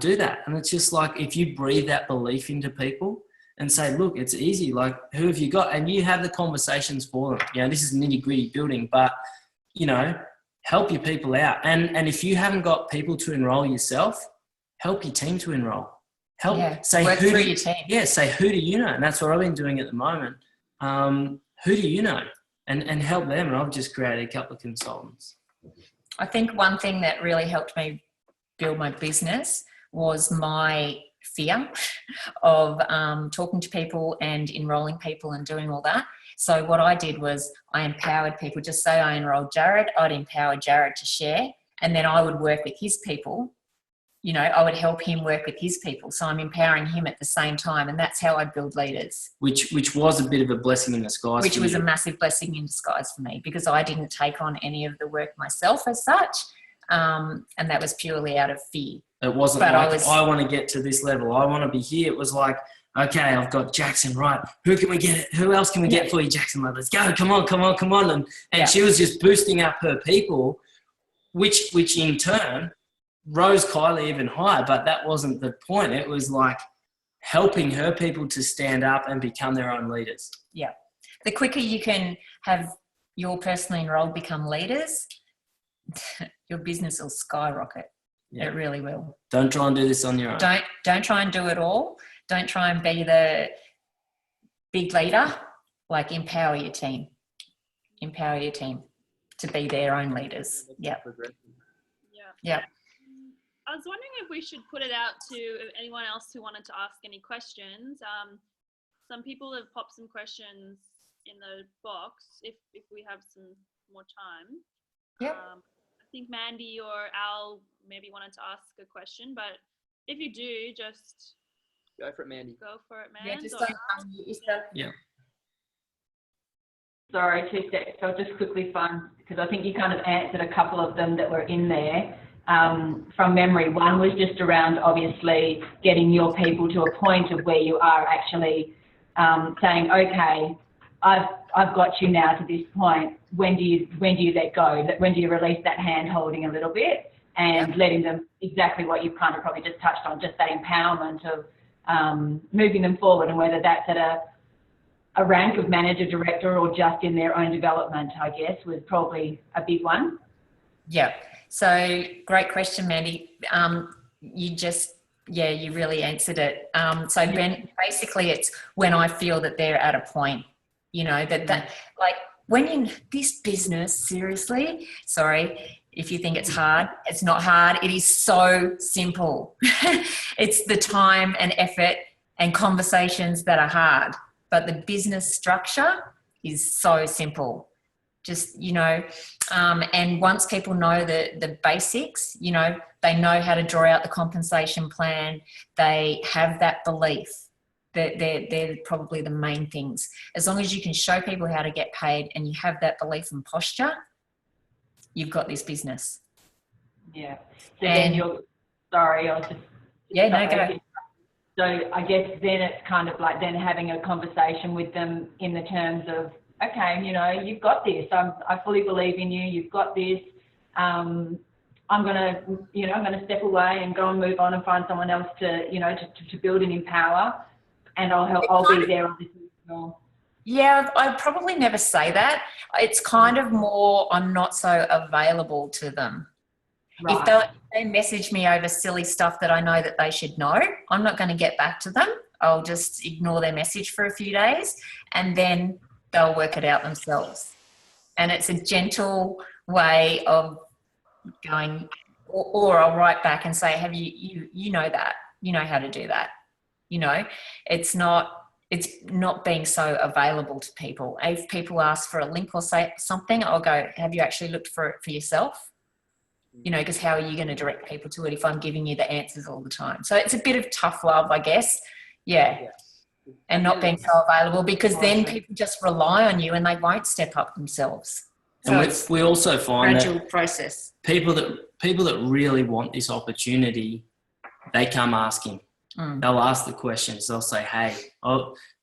do that. And it's just like, if you breathe that belief into people and say, look, it's easy. Like, who have you got? And you have the conversations for them. You know, this is nitty gritty building, but you know, help your people out. And if you haven't got people to enroll yourself, help your team to enroll. Say work who through do, your team. Yeah, say who do you know? And that's what I've been doing at the moment. Who do you know? And help them. And I've just created a couple of consultants. I think one thing that really helped me build my business was my fear of talking to people and enrolling people and doing all that. So what I did was I empowered people. Just say I enrolled Jared, I'd empower Jared to share, and then I would work with his people. You know, I would help him work with his people. So I'm empowering him at the same time, and that's how I build leaders. Which was a bit of a blessing in disguise. Which was a massive blessing in disguise for me, because I didn't take on any of the work myself as such, and that was purely out of fear. It wasn't like, I want to get to this level, I want to be here. It was like, okay, I've got Jackson, right? Who can we get? Who else can we get for you, Jackson? Like, let's go, come on. And she was just boosting up her people, which in turn rose Kylie even higher, but that wasn't the point. It was like helping her people to stand up and become their own leaders. Yeah. The quicker you can have your personally enrolled become leaders, your business will skyrocket. Yeah. It really will. Don't try and do this on your own. Don't try and do it all. Don't try and be the big leader. Like, empower your team. Empower your team to be their own leaders. Yeah. Yeah. I was wondering if we should put it out to anyone else who wanted to ask any questions. Some people have popped some questions in the box if we have some more time. Yeah. I think Mandy or Al maybe wanted to ask a question, but if you do, just go for it, Mandy. Go for it, man. Yeah, just don't unmute yourself. Yeah. Sorry, 2 seconds. I'll just quickly find, because I think you kind of answered a couple of them that were in there. From memory, one was just around obviously getting your people to a point of where you are actually saying, okay, I've got you now to this point. When do you let go? When do you release that hand holding a little bit and letting them exactly what you've kind of probably just touched on, just that empowerment of moving them forward, and whether that's at a rank of manager, director, or just in their own development, I guess, was probably a big one. Yeah. So great question, Mandy. You really answered it. So Ben, basically it's when I feel that they're at a point, you know, that like when in this business, seriously, sorry, if you think it's hard, it's not hard. It is so simple. It's the time and effort and conversations that are hard, but the business structure is so simple. Just, you know, and once people know the basics, you know, they know how to draw out the compensation plan, they have that belief that they're probably the main things. As long as you can show people how to get paid and you have that belief and posture, you've got this business. Yeah. So then go. So I guess then it's kind of like then having a conversation with them in the terms of, okay, you know, you've got this. I fully believe in you. You've got this. I'm gonna step away and go and move on and find someone else to build and empower, and I'll be there on this as well. Yeah, I'd probably never say that. It's kind of more I'm not so available to them. Right. If they message me over silly stuff that I know that they should know, I'm not going to get back to them. I'll just ignore their message for a few days, and then they'll work it out themselves. And it's a gentle way of going, or I'll write back and say, have you know that, you know how to do that. You know, it's not being so available to people. If people ask for a link or say something, I'll go, have you actually looked for it for yourself? You know, because how are you going to direct people to it if I'm giving you the answers all the time? So it's a bit of tough love, I guess. Yeah. And not being so available, because then people just rely on you and they won't step up themselves. So and we also find gradual process. People that really want this opportunity, they come asking. They'll ask the questions. They'll say, hey,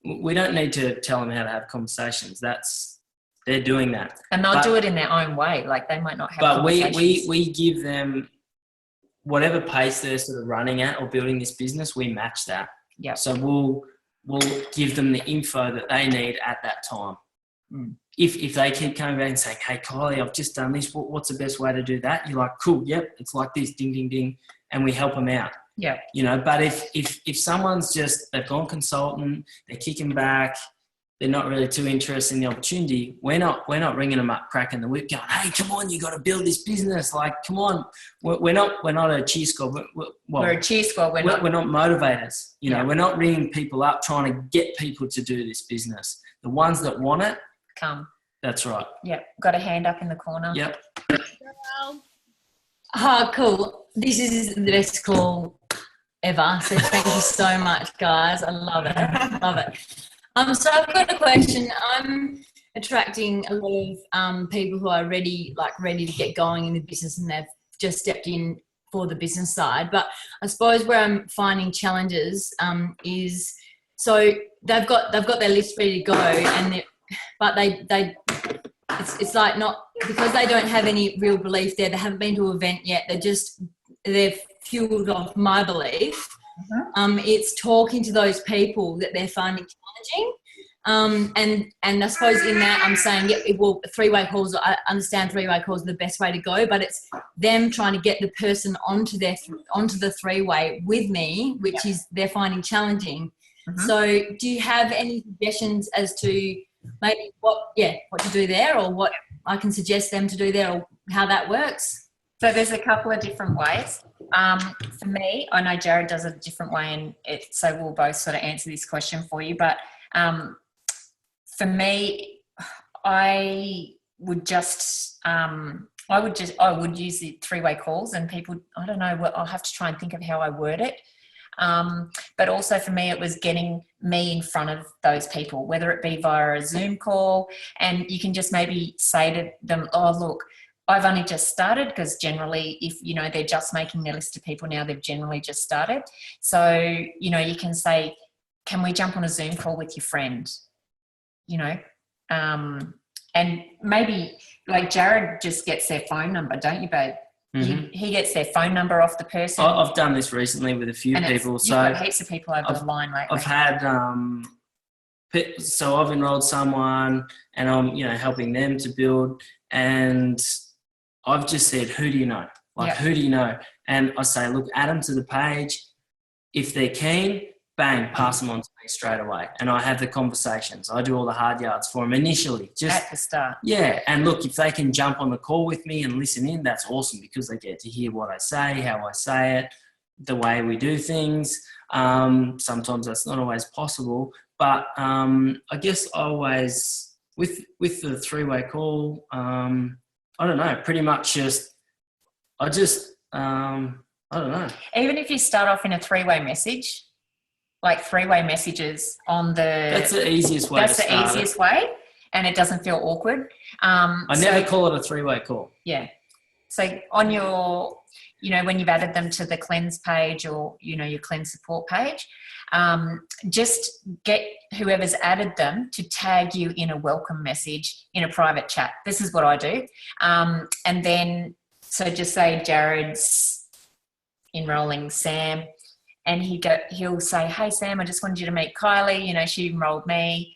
we don't need to tell them how to have conversations. They're doing that. And they'll do it in their own way. Like they might not have conversations. But we give them whatever pace they're sort of running at or building this business, we match that. Yeah. So we'll give them the info that they need at that time. If they keep coming back and saying, hey, Kylie, I've just done this. What's the best way to do that? You're like, cool, yep, it's like this, ding, ding, ding. And we help them out. Yeah. But if someone's just, they've gone consultant, they're kicking back, they're not really too interested in the opportunity, we're not ringing them up, cracking the whip, going, hey, come on, you got to build this business. Like, come on. We're not a cheer squad. We're a cheer squad. We're not motivators. We're not ringing people up trying to get people to do this business. The ones that want it, come. That's right. Yep. Got a hand up in the corner. Yep. Oh, cool. This is the best call ever. So thank you so much, guys. I love it. Love it. So I've got a question. I'm attracting a lot of people who are ready to get going in the business, and they've just stepped in for the business side. But I suppose where I'm finding challenges is, so they've got their list ready to go, and it's like not, because they don't have any real belief there. They haven't been to an event yet. They're fueled off my belief. It's talking to those people that they're finding challenging. And I suppose in that I'm saying, three-way calls, I understand three-way calls are the best way to go, but it's them trying to get the person onto the three-way with me, which is they're finding challenging. So do you have any suggestions as to maybe what to do there, or what I can suggest them to do there, or how that works? So there's a couple of different ways. For me, I know Jared does it a different way, so we'll both sort of answer this question for you. But for me, I would use the three-way calls, and people, I don't know, I'll have to try and think of how I word it. But also for me, it was getting me in front of those people, whether it be via a Zoom call, and you can just maybe say to them, oh, look, I've only just started, because generally if, they're just making their list of people now, they've generally just started. So, you can say, can we jump on a Zoom call with your friend? And maybe like Jared just gets their phone number, don't you, babe? He gets their phone number off the person. I've done this recently with a few people. You've got heaps of people over the line lately. I've had, so I've enrolled someone, and I'm, helping them to build, and I've just said, who do you know? Who do you know? And I say, look, add them to the page. If they're keen, bang, pass them on to me straight away. And I have the conversations. I do all the hard yards for them initially. Just at the start. Yeah. And look, if they can jump on the call with me and listen in, that's awesome, because they get to hear what I say, how I say it, the way we do things. Sometimes that's not always possible. But I guess always with the three-way call, I don't know, pretty much I don't know. Even if you start off in a three-way message, like three-way messages on the... That's the easiest way. That's the easiest way, and it doesn't feel awkward. I never call it a three-way call. Yeah. So on your, when you've added them to the cleanse page, or, your cleanse support page, just get whoever's added them to tag you in a welcome message in a private chat. This is what I do. And then, so just say Jared's enrolling Sam, and he'll say, hey, Sam, I just wanted you to meet Kylie. She enrolled me,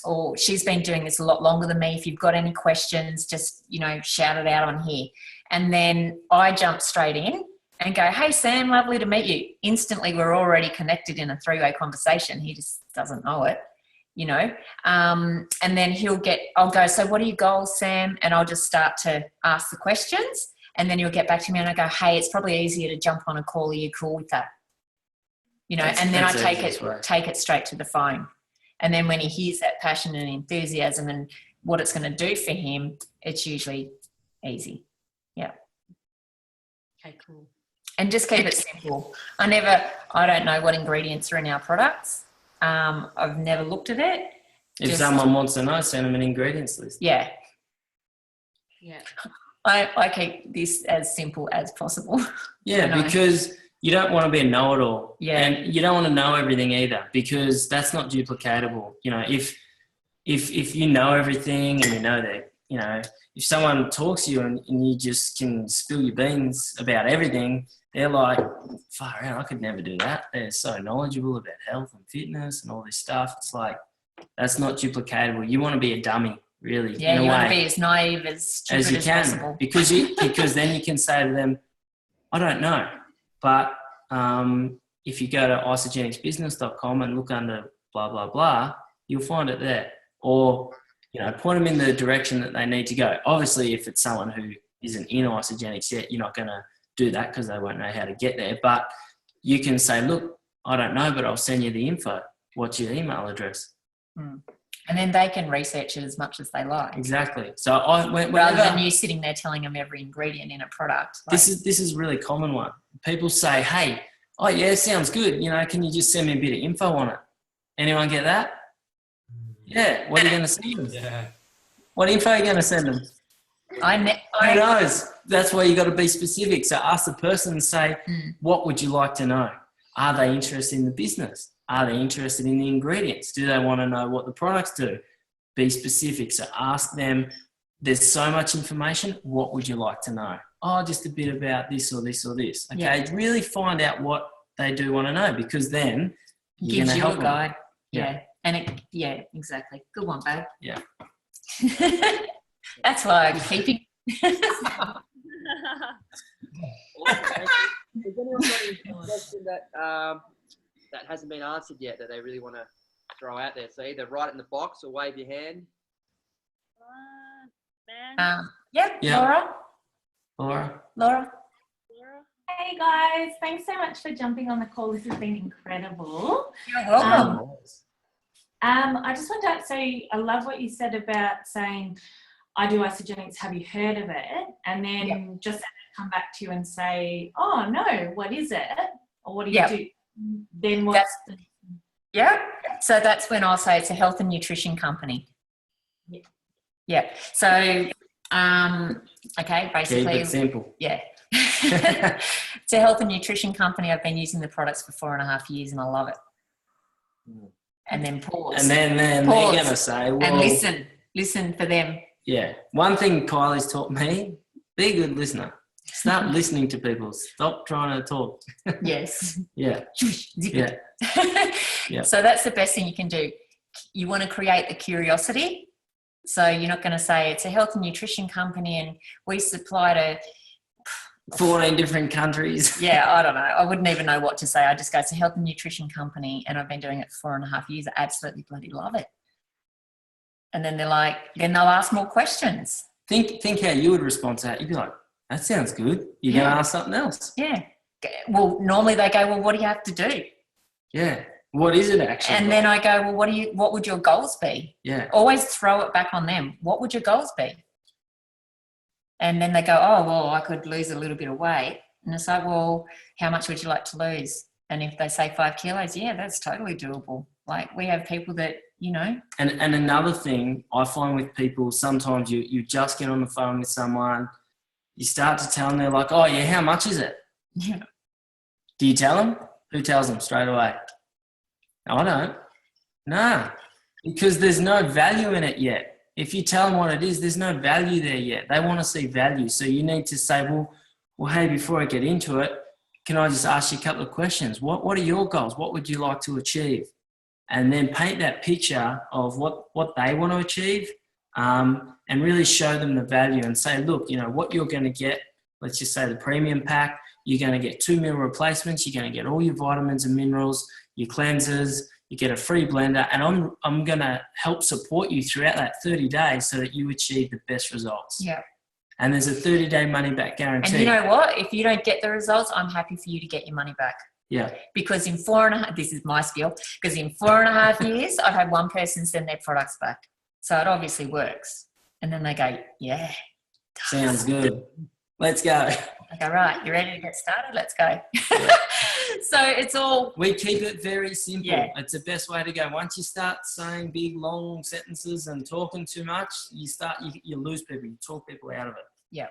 or she's been doing this a lot longer than me. If you've got any questions, just, shout it out on here. And then I jump straight in and go, hey, Sam, lovely to meet you. Instantly, we're already connected in a three-way conversation. He just doesn't know it, and then I'll go, so what are your goals, Sam? And I'll just start to ask the questions, and then he'll get back to me, and I go, hey, it's probably easier to jump on a call. Are you cool with that? And then I take it straight to the phone. And then when he hears that passion and enthusiasm and what it's going to do for him, it's usually easy. Yeah. Okay, cool. And just keep it simple. I don't know what ingredients are in our products. I've never looked at it. If someone wants to know, send them an ingredients list. Yeah. Yeah. I keep this as simple as possible. Yeah, because you don't want to be a know-it-all. Yeah. And you don't want to know everything either, because that's not duplicatable. If you know everything, and that, if someone talks to you and you just can spill your beans about everything, they're like, far out, I could never do that. They're so knowledgeable about health and fitness and all this stuff. It's like, That's not duplicatable. You want to be a dummy, really. Yeah, in a you want way, to be as naive as stupid as you as can, possible. because then you can say to them, I don't know, but if you go to isogenicsbusiness.com and look under blah, blah, blah, you'll find it there. Or, point them in the direction that they need to go. Obviously, if it's someone who isn't in isogenics yet, you're not going to do that because they won't know how to get there. But you can say, look, I don't know, but I'll send you the info. What's your email address? And then they can research it as much as they like. Exactly. So rather than you sitting there telling them every ingredient in a product. This is a really common one. People say, hey, oh yeah, sounds good. Can you just send me a bit of info on it? Anyone get that? Yeah. What are you going to send them? Yeah. What info are you going to send them? Who knows? That's why you got to be specific. So ask the person and say, what would you like to know? Are they interested in the business? Are they interested in the ingredients? Do they want to know what the products do? Be specific. So ask them, there's so much information. What would you like to know? Oh, just a bit about this or this or this. Okay. Yeah. Really find out what they do want to know, because then you're gives going to you help a guide. them. Yeah. And exactly. Good one, babe. Yeah. That's why I'm keeping. Has anyone got any question that hasn't been answered yet that they really want to throw out there? So either write it in the box or wave your hand. Yep. Yeah. Laura. Laura. Hey guys, thanks so much for jumping on the call. This has been incredible. You're welcome. I just want to say, I love what you said about saying, I do isogenics, have you heard of it? And then just come back to you and say, oh no, what is it? Or what do you do? Then what's So that's when I'll say it's a health and nutrition company. Yeah. So, okay, basically. Keep it simple. Yeah. It's a health and nutrition company. I've been using the products for 4.5 years and I love it. And then pause. And then they're going to say, well. And listen for them. Yeah. One thing Kylie's taught me, be a good listener. Start listening to people. Stop trying to talk. Yes. Yeah. Yeah. Yeah. So that's the best thing you can do. You want to create the curiosity. So you're not going to say it's a health and nutrition company and we supply to 14 different countries. Yeah, I don't know. I wouldn't even know what to say. I just go, it's a health and nutrition company and I've been doing it for 4.5 years. I absolutely bloody love it. And then then they'll ask more questions. Think how you would respond to that. You'd be like, that sounds good. You're going to ask something else. Yeah. Well, normally they go, well, what do you have to do? Yeah. What is it actually? And then I go, well, what would your goals be? Yeah. Always throw it back on them. What would your goals be? And then they go, oh, well, I could lose a little bit of weight. And it's like, well, how much would you like to lose? And if they say 5 kilos, yeah, that's totally doable. Like we have people that, And another thing I find with people, sometimes you just get on the phone with someone, you start to tell them, they're like, oh yeah, how much is it? Yeah. Do you tell them? Who tells them straight away? I don't. Nah, because there's no value in it yet. If you tell them what it is, there's no value there yet. They want to see value. So you need to say, well, hey, before I get into it, can I just ask you a couple of questions? What are your goals? What would you like to achieve? And then paint that picture of what they want to achieve, and really show them the value and say, look, what you're going to get, let's just say the premium pack, you're going to get 2 meal replacements, you're going to get all your vitamins and minerals, your cleansers, you get a free blender, and I'm going to help support you throughout that 30 days so that you achieve the best results. Yeah. And there's a 30-day money-back guarantee. And you know what? If you don't get the results, I'm happy for you to get your money back. Yeah. Because in 4.5, this is my skill, because in 4.5 years, I've had one person send their products back. So it obviously works. And then they go, yeah. Sounds good. Let's go. I go, right, you ready to get started? Let's go. Yeah. So it's all... We keep it very simple. Yeah. It's the best way to go. Once you start saying big, long sentences and talking too much, you lose people. You talk people out of it. Yeah.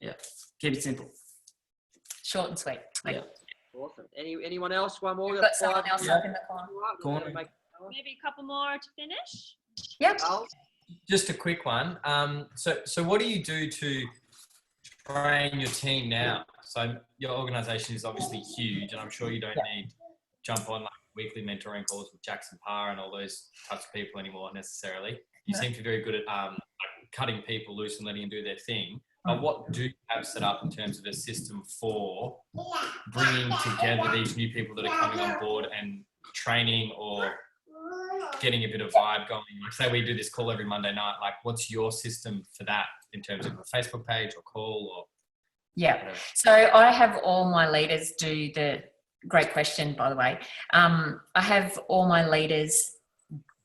Yeah. Keep it simple. Short and sweet. Yeah. Awesome. Anyone else? One more? We've got someone else up in the corner. Maybe a couple more to finish. Yep. Just a quick one. So what do you do to train your team now? So your organisation is obviously huge, and I'm sure you don't need jump on like weekly mentoring calls with Jackson Parr and all those types of people anymore necessarily. You seem to be very good at cutting people loose and letting them do their thing. But what do you have set up in terms of a system for bringing together these new people that are coming on board and training or getting a bit of vibe going? Like, say we do this call every Monday night, like what's your system for that in terms of a Facebook page or call or? Yeah. Whatever? So I have all my leaders do the, great question, by the way. I have all my leaders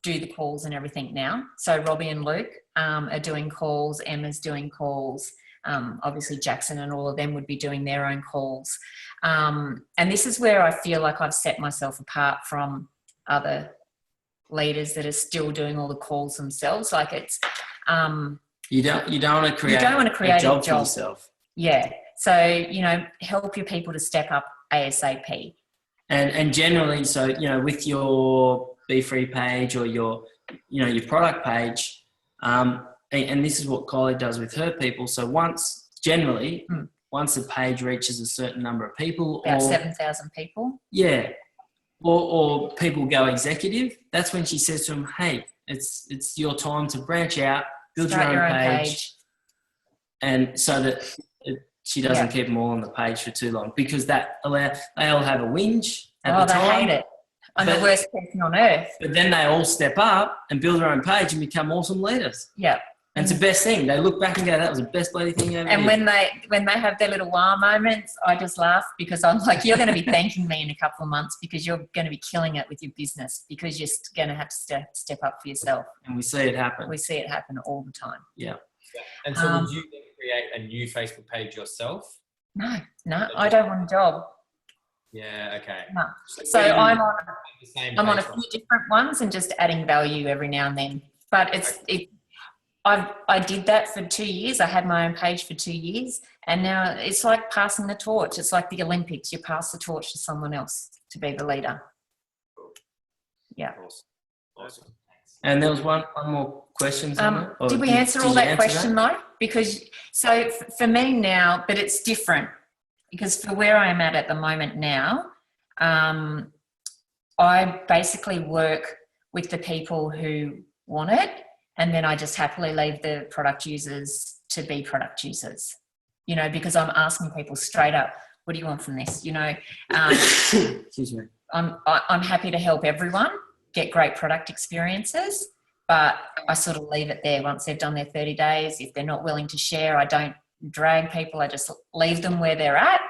do the calls and everything now. So Robbie and Luke are doing calls, Emma's doing calls. Obviously Jackson and all of them would be doing their own calls. And this is where I feel like I've set myself apart from other leaders that are still doing all the calls themselves. Like it's You don't want to create, a job for yourself. Yeah. So, you know, help your people to step up ASAP. And generally, so, you know, with your Bfree page or your product page, and this is what Kylie does with her people. So once the page reaches a certain number of people, About 7,000 people. Yeah. Or people go executive, that's when she says to them, hey, it's your time to branch out, build your own page. And so that she doesn't keep them all on the page for too long, because they all have a whinge at the time. They hate it. I'm the worst person on earth. But then they all step up and build their own page and become awesome leaders. Yeah. And it's the best thing. They look back and go, that was the best bloody thing ever. And when they have their little wow moments, I just laugh, because I'm like, you're going to be thanking me in a couple of months, because you're going to be killing it with your business, because you're going to have to step up for yourself. And we see it happen. We see it happen all the time. Yeah. And so would you then create a new Facebook page yourself? No, I don't want a job. Yeah, okay. No. So I'm on a few different ones and just adding value every now and then. But I did that for 2 years. I had my own page for 2 years, and now it's like passing the torch. It's like the Olympics. You pass the torch to someone else to be the leader. Yeah. Awesome. And there was one more question. Did we answer all that question though? Because so for me now, but it's different, because for where I'm at the moment now, I basically work with the people who want it, and then I just happily leave the product users to be product users, you know, because I'm asking people straight up, what do you want from this? You know, Excuse me. I'm happy to help everyone get great product experiences, but I sort of leave it there once they've done their 30 days. If they're not willing to share, I don't drag people. I just leave them where they're at,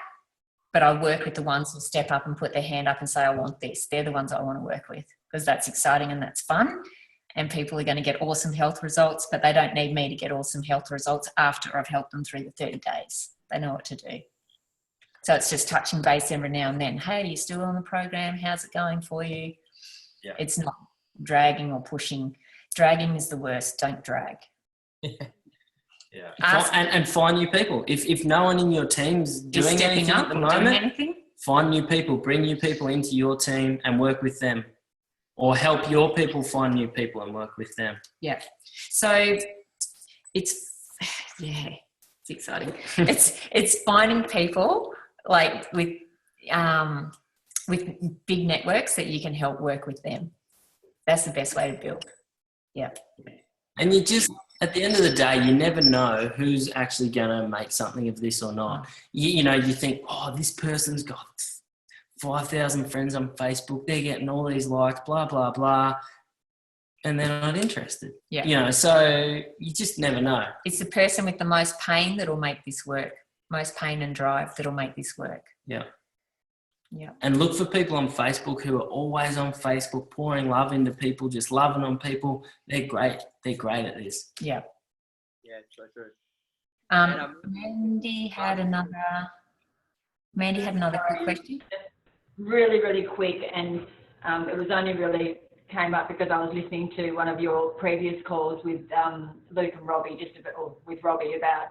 but I work with the ones who step up and put their hand up and say, I want this. They're the ones I want to work with, because that's exciting and that's fun. And people are going to get awesome health results, but they don't need me to get awesome health results after I've helped them through the 30 days. They know what to do. So it's just touching base every now and then. Hey, are you still on the program? How's it going for you? Yeah. It's not dragging or pushing. Dragging is the worst. Don't drag. Yeah. And find new people. If no one in your team's doing anything at the moment, find new people, bring new people into your team and work with them. Or help your people find new people and work with them. Yeah. So it's exciting. it's finding people like with big networks that you can help work with them. That's the best way to build. Yeah. And you just, at the end of the day, you never know who's actually going to make something of this or not. You know, you think, oh, this person's got 5,000 friends on Facebook. They're getting all these likes, blah, blah, blah. And they're not interested. Yeah. You know, so you just never know. It's the person with the most pain that'll make this work. Most pain and drive that'll make this work. Yeah. Yeah. And look for people on Facebook who are always on Facebook, pouring love into people, just loving on people. They're great. They're great at this. Yeah. Yeah, so true. Mandy had another quick question. Really, really quick, and it was only really came up because I was listening to one of your previous calls with Luke and Robbie, with Robbie about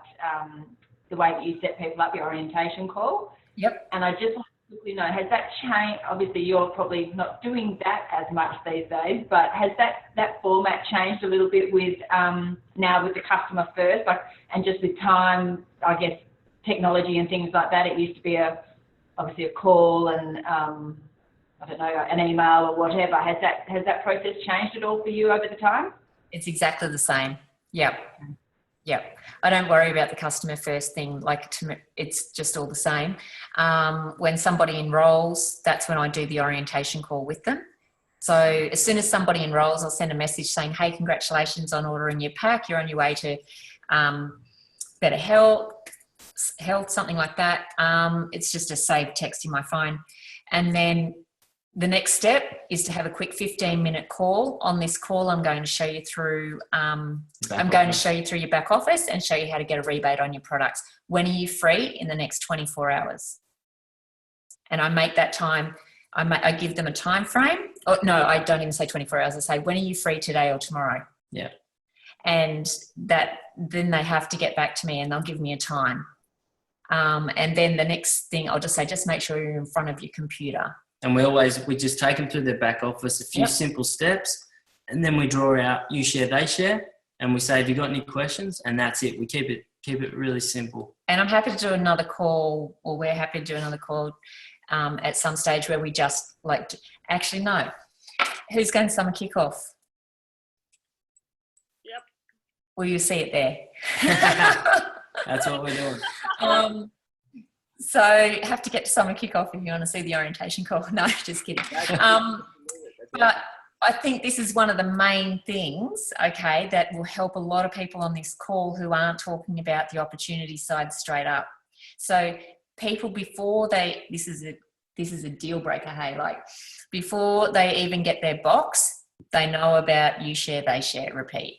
the way that you set people up, your orientation call. Yep. And I just want to quickly know, has that changed? Obviously, you're probably not doing that as much these days, but has that format changed a little bit with now with the customer first, and just with time, I guess, technology and things like that? It used to be obviously a call and I don't know, an email or whatever. Has that process changed at all for you over the time? It's exactly the same. Yep. I don't worry about the customer first thing. Like, to me, it's just all the same. When somebody enrolls, that's when I do the orientation call with them. So as soon as somebody enrolls, I'll send a message saying, hey, congratulations on ordering your pack. You're on your way to better health, something like that. It's just a saved text in my phone. And then the next step is to have a quick 15-minute call. On this call, I'm going to show you through your back office and show you how to get a rebate on your products. When are you free? In the next 24 hours. And I make that time, I give them a time frame. Oh, no, I don't even say 24 hours. I say, when are you free, today or tomorrow? Yeah. And then they have to get back to me and they'll give me a time. And then the next thing I'll just say, just make sure you're in front of your computer. And we just take them through their back office, a few simple steps, and then we draw out you share, they share, and we say, have you got any questions? And that's it. We keep it really simple. And I'm happy to do another call, or we're happy to do another call at some stage where we just actually no. Who's going to summer kickoff? Yep. Will you see it there? That's what we're doing. So have to get to summer kickoff if you want to see the orientation call. No, just kidding. But I think this is one of the main things, okay, that will help a lot of people on this call who aren't talking about the opportunity side straight up. So people before this is a deal breaker, hey, like before they even get their box, they know about you share, they share, repeat.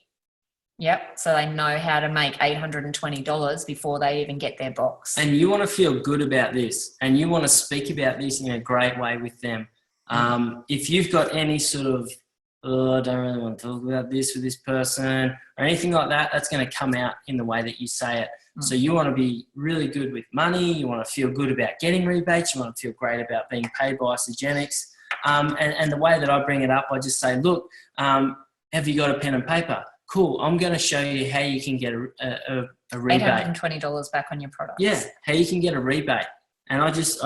Yep. So they know how to make $820 before they even get their box. And you want to feel good about this, and you want to speak about this in a great way with them. If you've got any sort of, I don't really want to talk about this with this person or anything like that, that's going to come out in the way that you say it. So you want to be really good with money. You want to feel good about getting rebates. You want to feel great about being paid by Isogenics. And the way that I bring it up, I just say, look, have you got a pen and paper? Cool. I'm going to show you how you can get a rebate. $820 back on your product. Yeah, how you can get a rebate. And I just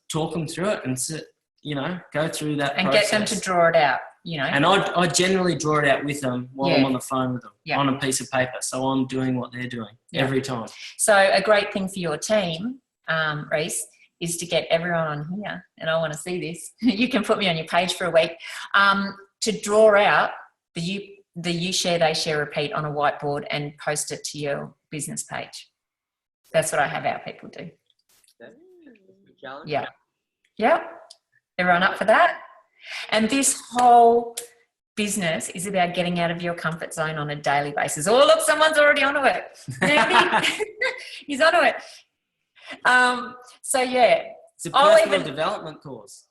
talk them through it and, go through that and process. Get them to draw it out, And I generally draw it out with them while I'm on the phone with them on a piece of paper. So I'm doing what they're doing every time. So a great thing for your team, Reese, is to get everyone on here, and I want to see this. You can put me on your page for a week, to draw out the you share, they share, repeat on a whiteboard and post it to your business page. That's what I have our people do. Yeah. Yeah. Everyone up for that? And this whole business is about getting out of your comfort zone on a daily basis. Oh, look, someone's already onto it. He's onto it. So, yeah. It's a personal development course.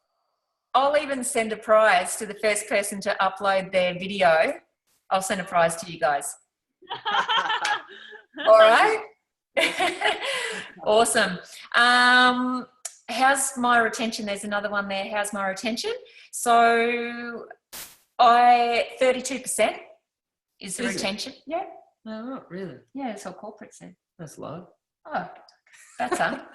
I'll even send a prize to the first person to upload their video. I'll send a prize to you guys. All right? Awesome. How's my retention? There's another one there. How's my retention? So 32% is the retention. Yeah. No, not really. Yeah, that's what corporate said. That's low. Oh, that's up.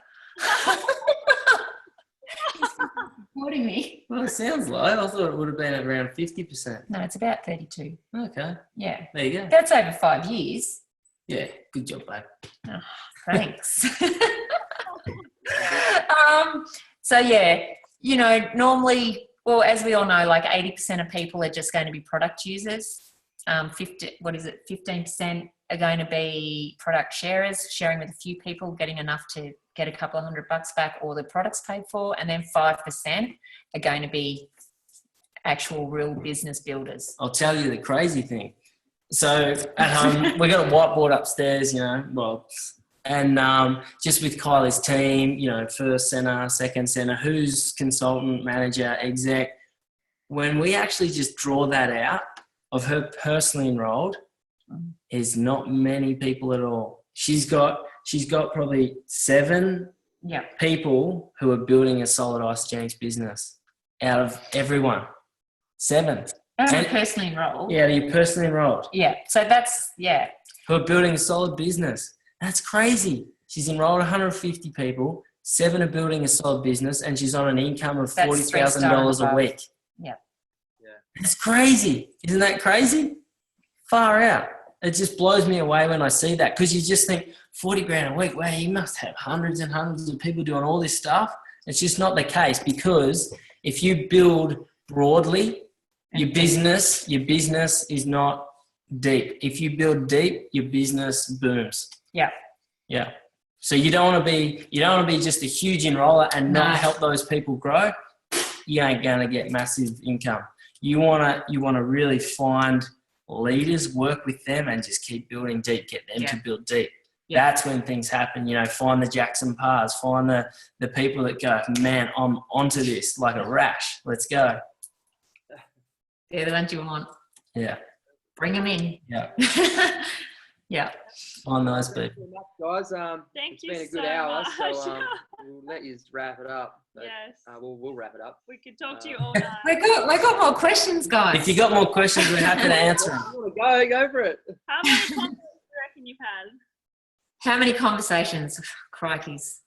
Supporting me. Well, it sounds low. I thought it would have been around 50%. No, it's about 32. Okay. Yeah. There you go. That's over 5 years. Yeah. Good job, babe. Oh, thanks. So yeah, normally, well, as we all know, like 80% of people are just going to be product users. 15% are going to be product sharers, sharing with a few people, getting enough to get a couple of $100 back or the products paid for. And then 5% are going to be actual real business builders. I'll tell you the crazy thing. So at home, we got a whiteboard upstairs, and just with Kylie's team, first center, second center, who's consultant, manager, exec. When we actually just draw that out of her personally enrolled, is not many people at all. She's got probably 7 people who are building a solid Isogenics business out of everyone. 7. And personally enrolled. Yeah, you're personally enrolled. Yeah, so that's, who are building a solid business. That's crazy. She's enrolled 150 people. 7 are building a solid business, and she's on an income of That's $40,000 a above. week. Yeah. It's crazy. Isn't that crazy? Far out. It just blows me away when I see that, because you just think 40 grand a week, wow, you must have hundreds and hundreds of people doing all this stuff. It's just not the case, because if you build broadly, your business is not deep. If you build deep, your business booms. Yeah. Yeah. So you don't want to be just a huge enroller and not help those people grow. You ain't going to get massive income. You want to really find leaders, work with them, and just keep building deep, get them to build deep. Yeah. That's when things happen. Find the Jackson Pars, find the people that go, man, I'm onto this like a rash. Let's go. They're the ones you want. Yeah. Bring them in. Yeah. Yeah. Find those people. Guys, Thank it's you been a good so hour, much. so we'll let you wrap it up. But, Yes. we'll wrap it up. We could talk to you all night. We got more questions, guys. If you got more questions, we're happy to answer them. Go for it. How many conversations do you reckon you've had? How many conversations? Crikeys.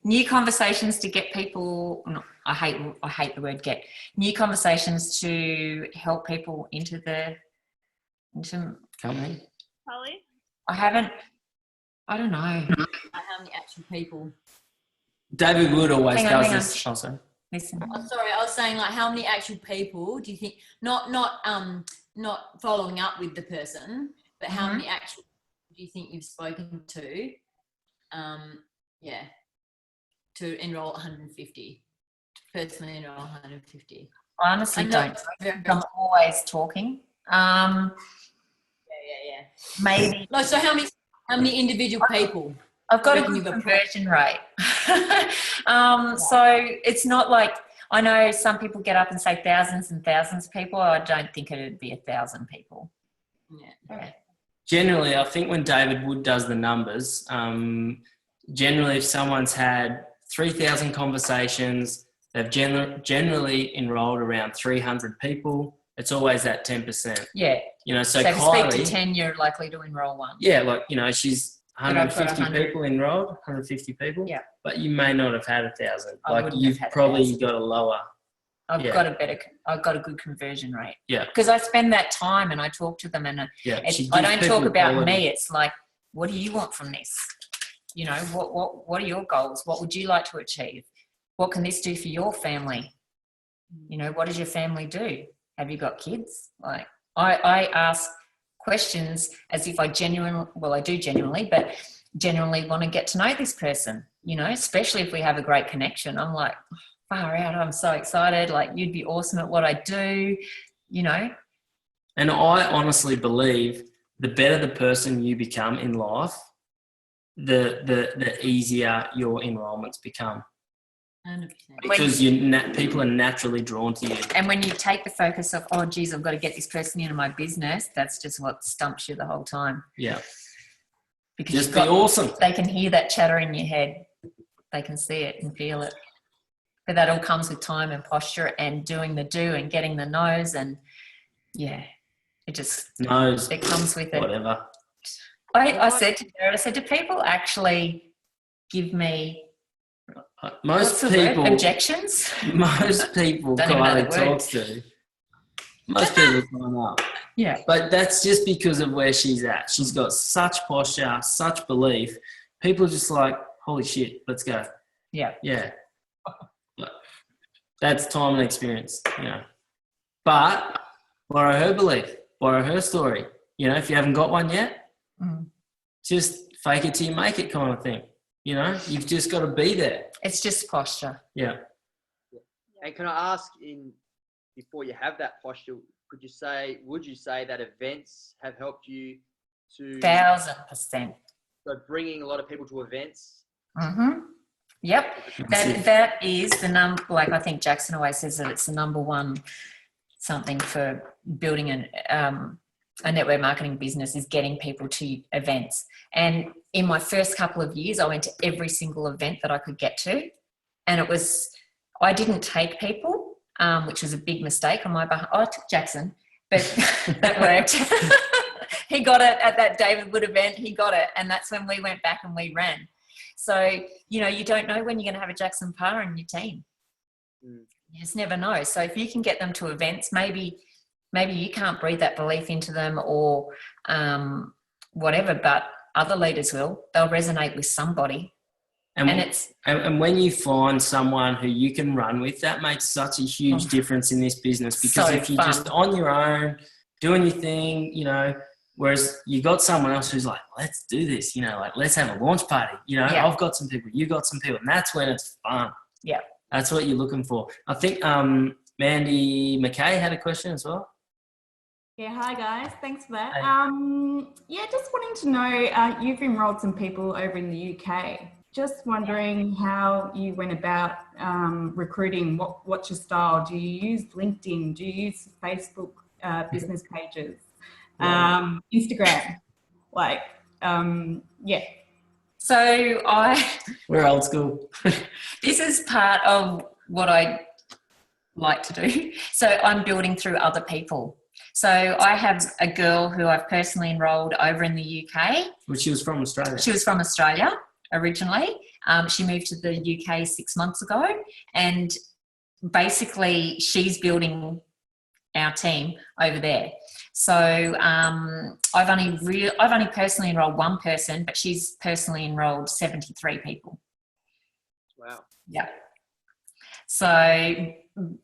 New conversations to get people. No, I hate the word get. New conversations to help people into company. Kylie? I don't know. How many actual people? David Wood always Hang on, does hang this. on. Also. Listen. Oh, sorry, I was saying like how many actual people do you think? Not following up with the person, but how many actual do you think you've spoken to? To enroll 150. To personally enroll 150. I honestly don't. I'm always talking. Yeah. Maybe. No, so how many individual people? I've got a good conversion rate. So it's not like, I know some people get up and say thousands and thousands of people. I don't think it would be 1,000 people. Yeah. Okay. Generally, I think when David Wood does the numbers, generally if someone's had 3,000 conversations, they've generally enrolled around 300 people. It's always that 10%. Yeah. So if Kylie, you speak to 10, you're likely to enroll one. Yeah, she's 150 100. people enrolled, 150 people. Yeah. But you may not have had 1,000. I wouldn't You've have had probably 1,000. got a lower. I've got a good conversion rate. Yeah. Because I spend that time and I talk to them, and I don't talk about me. It's like, what do you want from this? What are your goals? What would you like to achieve? What can this do for your family? What does your family do? Have you got kids? Like, I ask questions as if I genuinely want to get to know this person, especially if we have a great connection. I'm like, far out, I'm so excited. Like, you'd be awesome at what I do, And I honestly believe the better the person you become in life, the easier your enrollments become. 100%. Because people are naturally drawn to you. And when you take the focus of, oh, geez, I've got to get this person into my business, that's just what stumps you the whole time. Yeah. Because just be awesome. They can hear that chatter in your head. They can see it and feel it. But that all comes with time and posture and doing the do and getting the no's, and it just it comes with it. Whatever. I said to Jared, do people actually give me most people objections? Most people Kylie talks to. Most people sign up. Yeah. But that's just because of where she's at. She's got such posture, such belief. People are just like, holy shit, let's go. Yeah. Yeah. That's time and experience, But borrow her belief, borrow her story. If you haven't got one yet, just fake it till you make it kind of thing. You've just got to be there. It's just posture. Yeah. And can I ask, before you have that posture, would you say that events have helped you to 1,000%. So bringing a lot of people to events? Mm-hmm. Yep. That is the number, like I think Jackson always says that it's the number one something for building a network marketing business is getting people to events. And in my first couple of years, I went to every single event that I could get to. And I didn't take people, which was a big mistake on my behalf. I took Jackson, but that worked. He got it at that David Wood event. He got it. And that's when we went back and we ran. So, you know, you don't know when you're going to have a Jackson Parr in your team. You just never know. So if you can get them to events, maybe you can't breathe that belief into them or whatever, but other leaders will. They'll resonate with somebody. And when you find someone who you can run with, that makes such a huge difference in this business. Because so if you're just on your own, doing your thing, you know, whereas you got someone else who's like, let's do this, you know, like let's have a launch party. You know, I've got some people, you got some people, and that's when it's fun. Yeah. That's what you're looking for. I think Mandy McKay had a question as well. Yeah, hi guys, thanks for that. Hey. Just wanting to know, you've enrolled some people over in the UK. Just wondering how you went about recruiting. What's your style? Do you use LinkedIn? Do you use Facebook business pages? Instagram? So we're old school. This is part of what I like to do. So I'm building through other people. So I have a girl who I've personally enrolled over in the UK. Well, she was from Australia. She was from Australia originally. She moved to the UK 6 months ago, and basically she's building our team over there. So I've only personally enrolled one person, but she's personally enrolled 73 people. Wow. Yeah. So,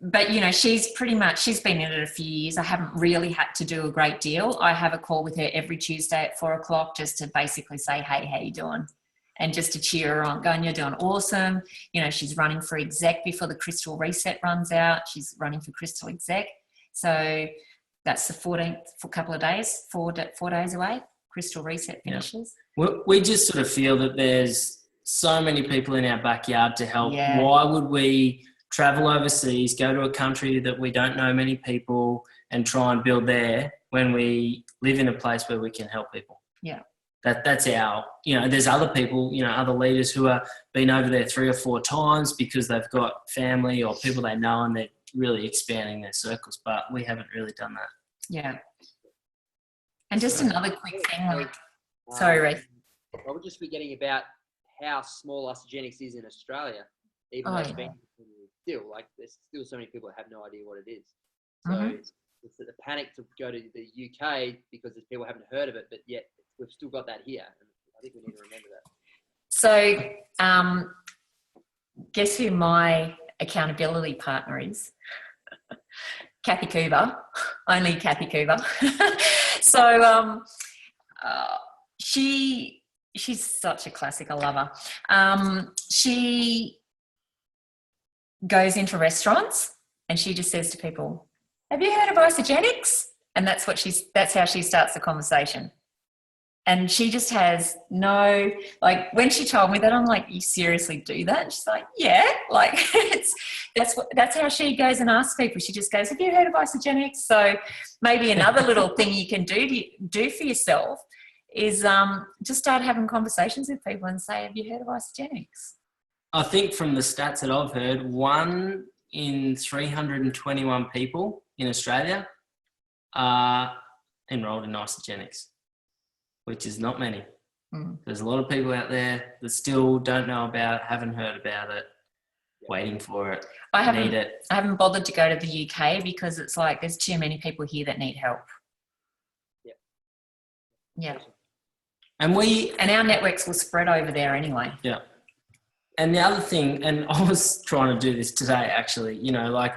but you know, she's been in it a few years. I haven't really had to do a great deal. I have a call with her every Tuesday at 4:00 just to basically say, hey, how you doing? And just to cheer her on, going, you're doing awesome. You know, she's running for exec before the Crystal Reset runs out. She's running for Crystal Exec. So that's the 14th for a couple of days, 4 days away. Crystal Reset finishes. Yeah. We just sort of feel that there's so many people in our backyard to help. Yeah. Why would we travel overseas, go to a country that we don't know many people and try and build there when we live in a place where we can help people? Yeah. That's our, you know, there's other people, you know, other leaders who have been over there 3 or 4 times because they've got family or people they know and they're really expanding their circles, but we haven't really done that. Yeah. And just another quick thing, sorry, Ray. I was just forgetting about how small Osteogenics is in Australia, even though it's been still, like, there's still so many people that have no idea what it is. So it's the panic to go to the UK because people haven't heard of it, but yet we've still got that here. And I think we need to remember that. So, guess who my accountability partner is? Kathy Coover, only Kathy Coover. So, she's such a classic. I love her. She goes into restaurants and she just says to people, have you heard of Isogenics? And that's how she starts the conversation. And she just has no, like, when she told me that, I'm like, you seriously do that? And she's like, yeah, like, that's how she goes and asks people. She just goes, have you heard of Isogenics? So maybe another little thing you can do for yourself is just start having conversations with people and say, have you heard of Isogenics? I think from the stats that I've heard, 1 in 321 people in Australia are enrolled in Isogenics, which is not many. There's a lot of people out there that still don't know about it, haven't heard about it, waiting for it, need it. I haven't bothered to go to the UK because it's like there's too many people here that need help. Yeah. And our networks will spread over there anyway. Yeah. And the other thing, and I was trying to do this today actually, you know, like,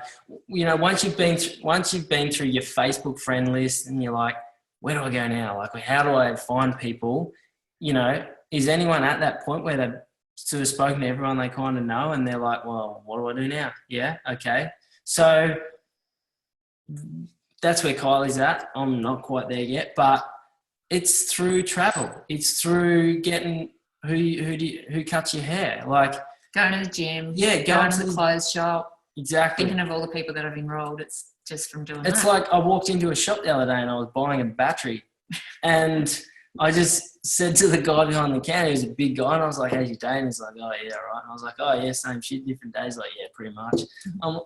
you know, once you've been through your Facebook friend list and you're like, where do I go now? Like, how do I find people? You know, is anyone at that point where they've sort of spoken to everyone they kind of know and they're like, well, what do I do now? Yeah, okay. So that's where Kylie's at. I'm not quite there yet, but it's through travel. It's through getting who cuts your hair. Like going to the gym. Yeah, going to the clothes shop. Exactly. Thinking of all the people that I've enrolled. It's just from doing It's that. like I walked into a shop the other day and I was buying a battery and I just said to the guy behind the counter, he was a big guy, and I was like, how's your day? And he's like, oh, yeah, right. And I was like, oh, yeah, same shit, different days. Like, yeah, pretty much.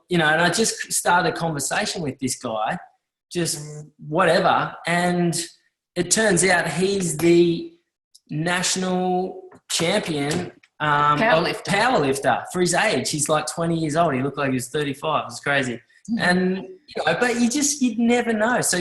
You know, and I just started a conversation with this guy, just whatever. And it turns out he's the national champion powerlifter for his age. He's like 20 years old. He looked like he was 35. It's crazy. And, but you'd never know. So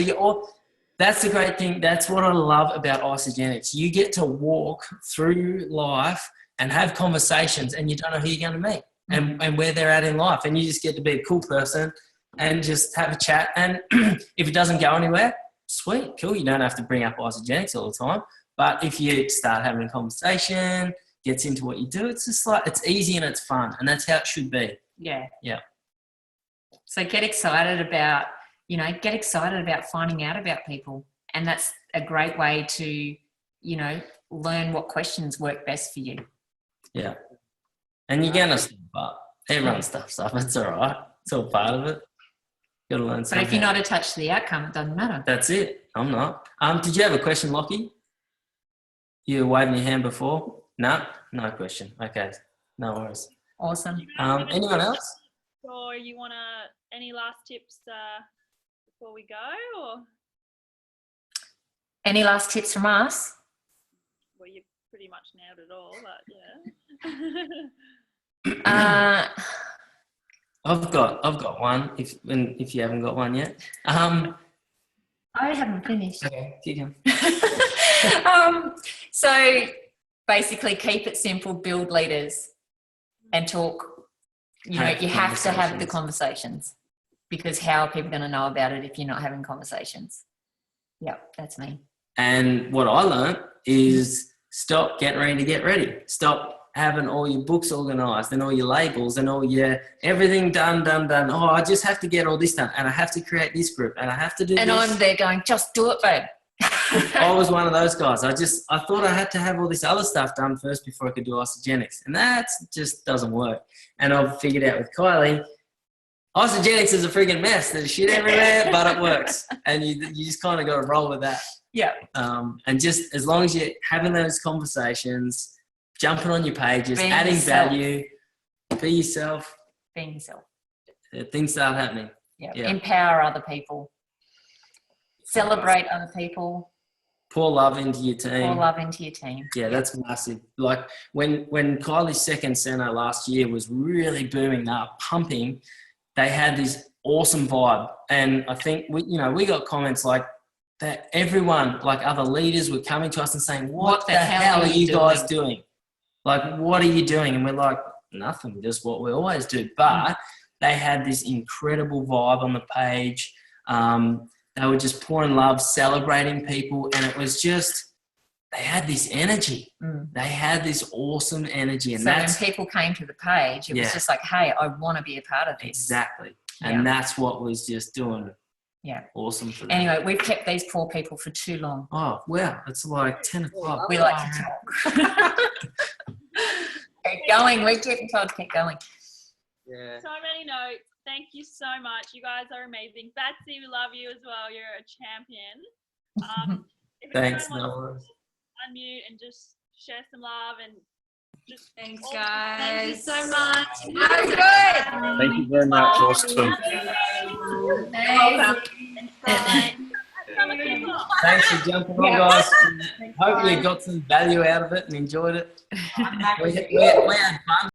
that's the great thing. That's what I love about Isogenics. You get to walk through life and have conversations, and you don't know who you're going to meet and where they're at in life. And you just get to be a cool person and just have a chat. And if it doesn't go anywhere, sweet, cool. You don't have to bring up Isogenics all the time. But if you start having a conversation, gets into what you do, it's just like, it's easy and it's fun. And that's how it should be. Yeah. Yeah. So get excited about finding out about people. And that's a great way to, learn what questions work best for you. Yeah. And you're going to stuff up. Everyone stuffs up. It's all right. It's all part of it. Got to learn something. But if you're not attached to the outcome, it doesn't matter. That's it. I'm not. Did you have a question, Lockie? You were waving your hand before? No question. Okay. No worries. Awesome. Anyone else? Or you want any last tips before we go? Or? Any last tips from us? Well, you pretty much nailed it all, but I've got one. If you haven't got one yet. I haven't finished. Okay, keep going. So basically, keep it simple. Build leaders, and talk. You have to have the conversations, because how are people going to know about it if you're not having conversations? Yep, that's me. And what I learned is stop getting ready to get ready. Stop having all your books organised and all your labels and all your everything done. Oh, I just have to get all this done, and I have to create this group, and I have to do this. And I'm there going, just do it, babe. I was one of those guys. I thought I had to have all this other stuff done first before I could do Isogenics, and that just doesn't work. And I've figured out with Kylie, Isogenics is a friggin' mess. There's shit everywhere, but it works, and you just kind of got to roll with that. Yeah. And just as long as you're having those conversations, jumping on your pages, adding value, be yourself. Being yourself. Things start happening. Yeah. Empower other people. Celebrate other people. Pour love into your team. Yeah, that's massive. Like when Kylie's second centre last year was really booming up, pumping, they had this awesome vibe. And I think we got comments like that. Everyone, like other leaders, were coming to us and saying, what the hell are you guys doing? Like, what are you doing? And we're like, nothing, just what we always do. But they had this incredible vibe on the page. They were just pouring love, celebrating people, and it was just, they had this energy. They had this awesome energy. And so when people came to the page, it was just like, hey, I want to be a part of this. Exactly. And that's what was just doing awesome for them. Anyway, we've kept these poor people for too long. Oh, wow. It's like 10 o'clock. We like to talk. Keep going. We're getting told to keep going. Yeah. So many notes. Thank you so much. You guys are amazing. Betsy, we love you as well. You're a champion. Thanks, Noah. Unmute and just share some love and just thanks, guys. Thank you so much. That was good. Thank you very much. Awesome. Thanks for jumping on, guys. Hope you got some value out of it and enjoyed it. We had fun.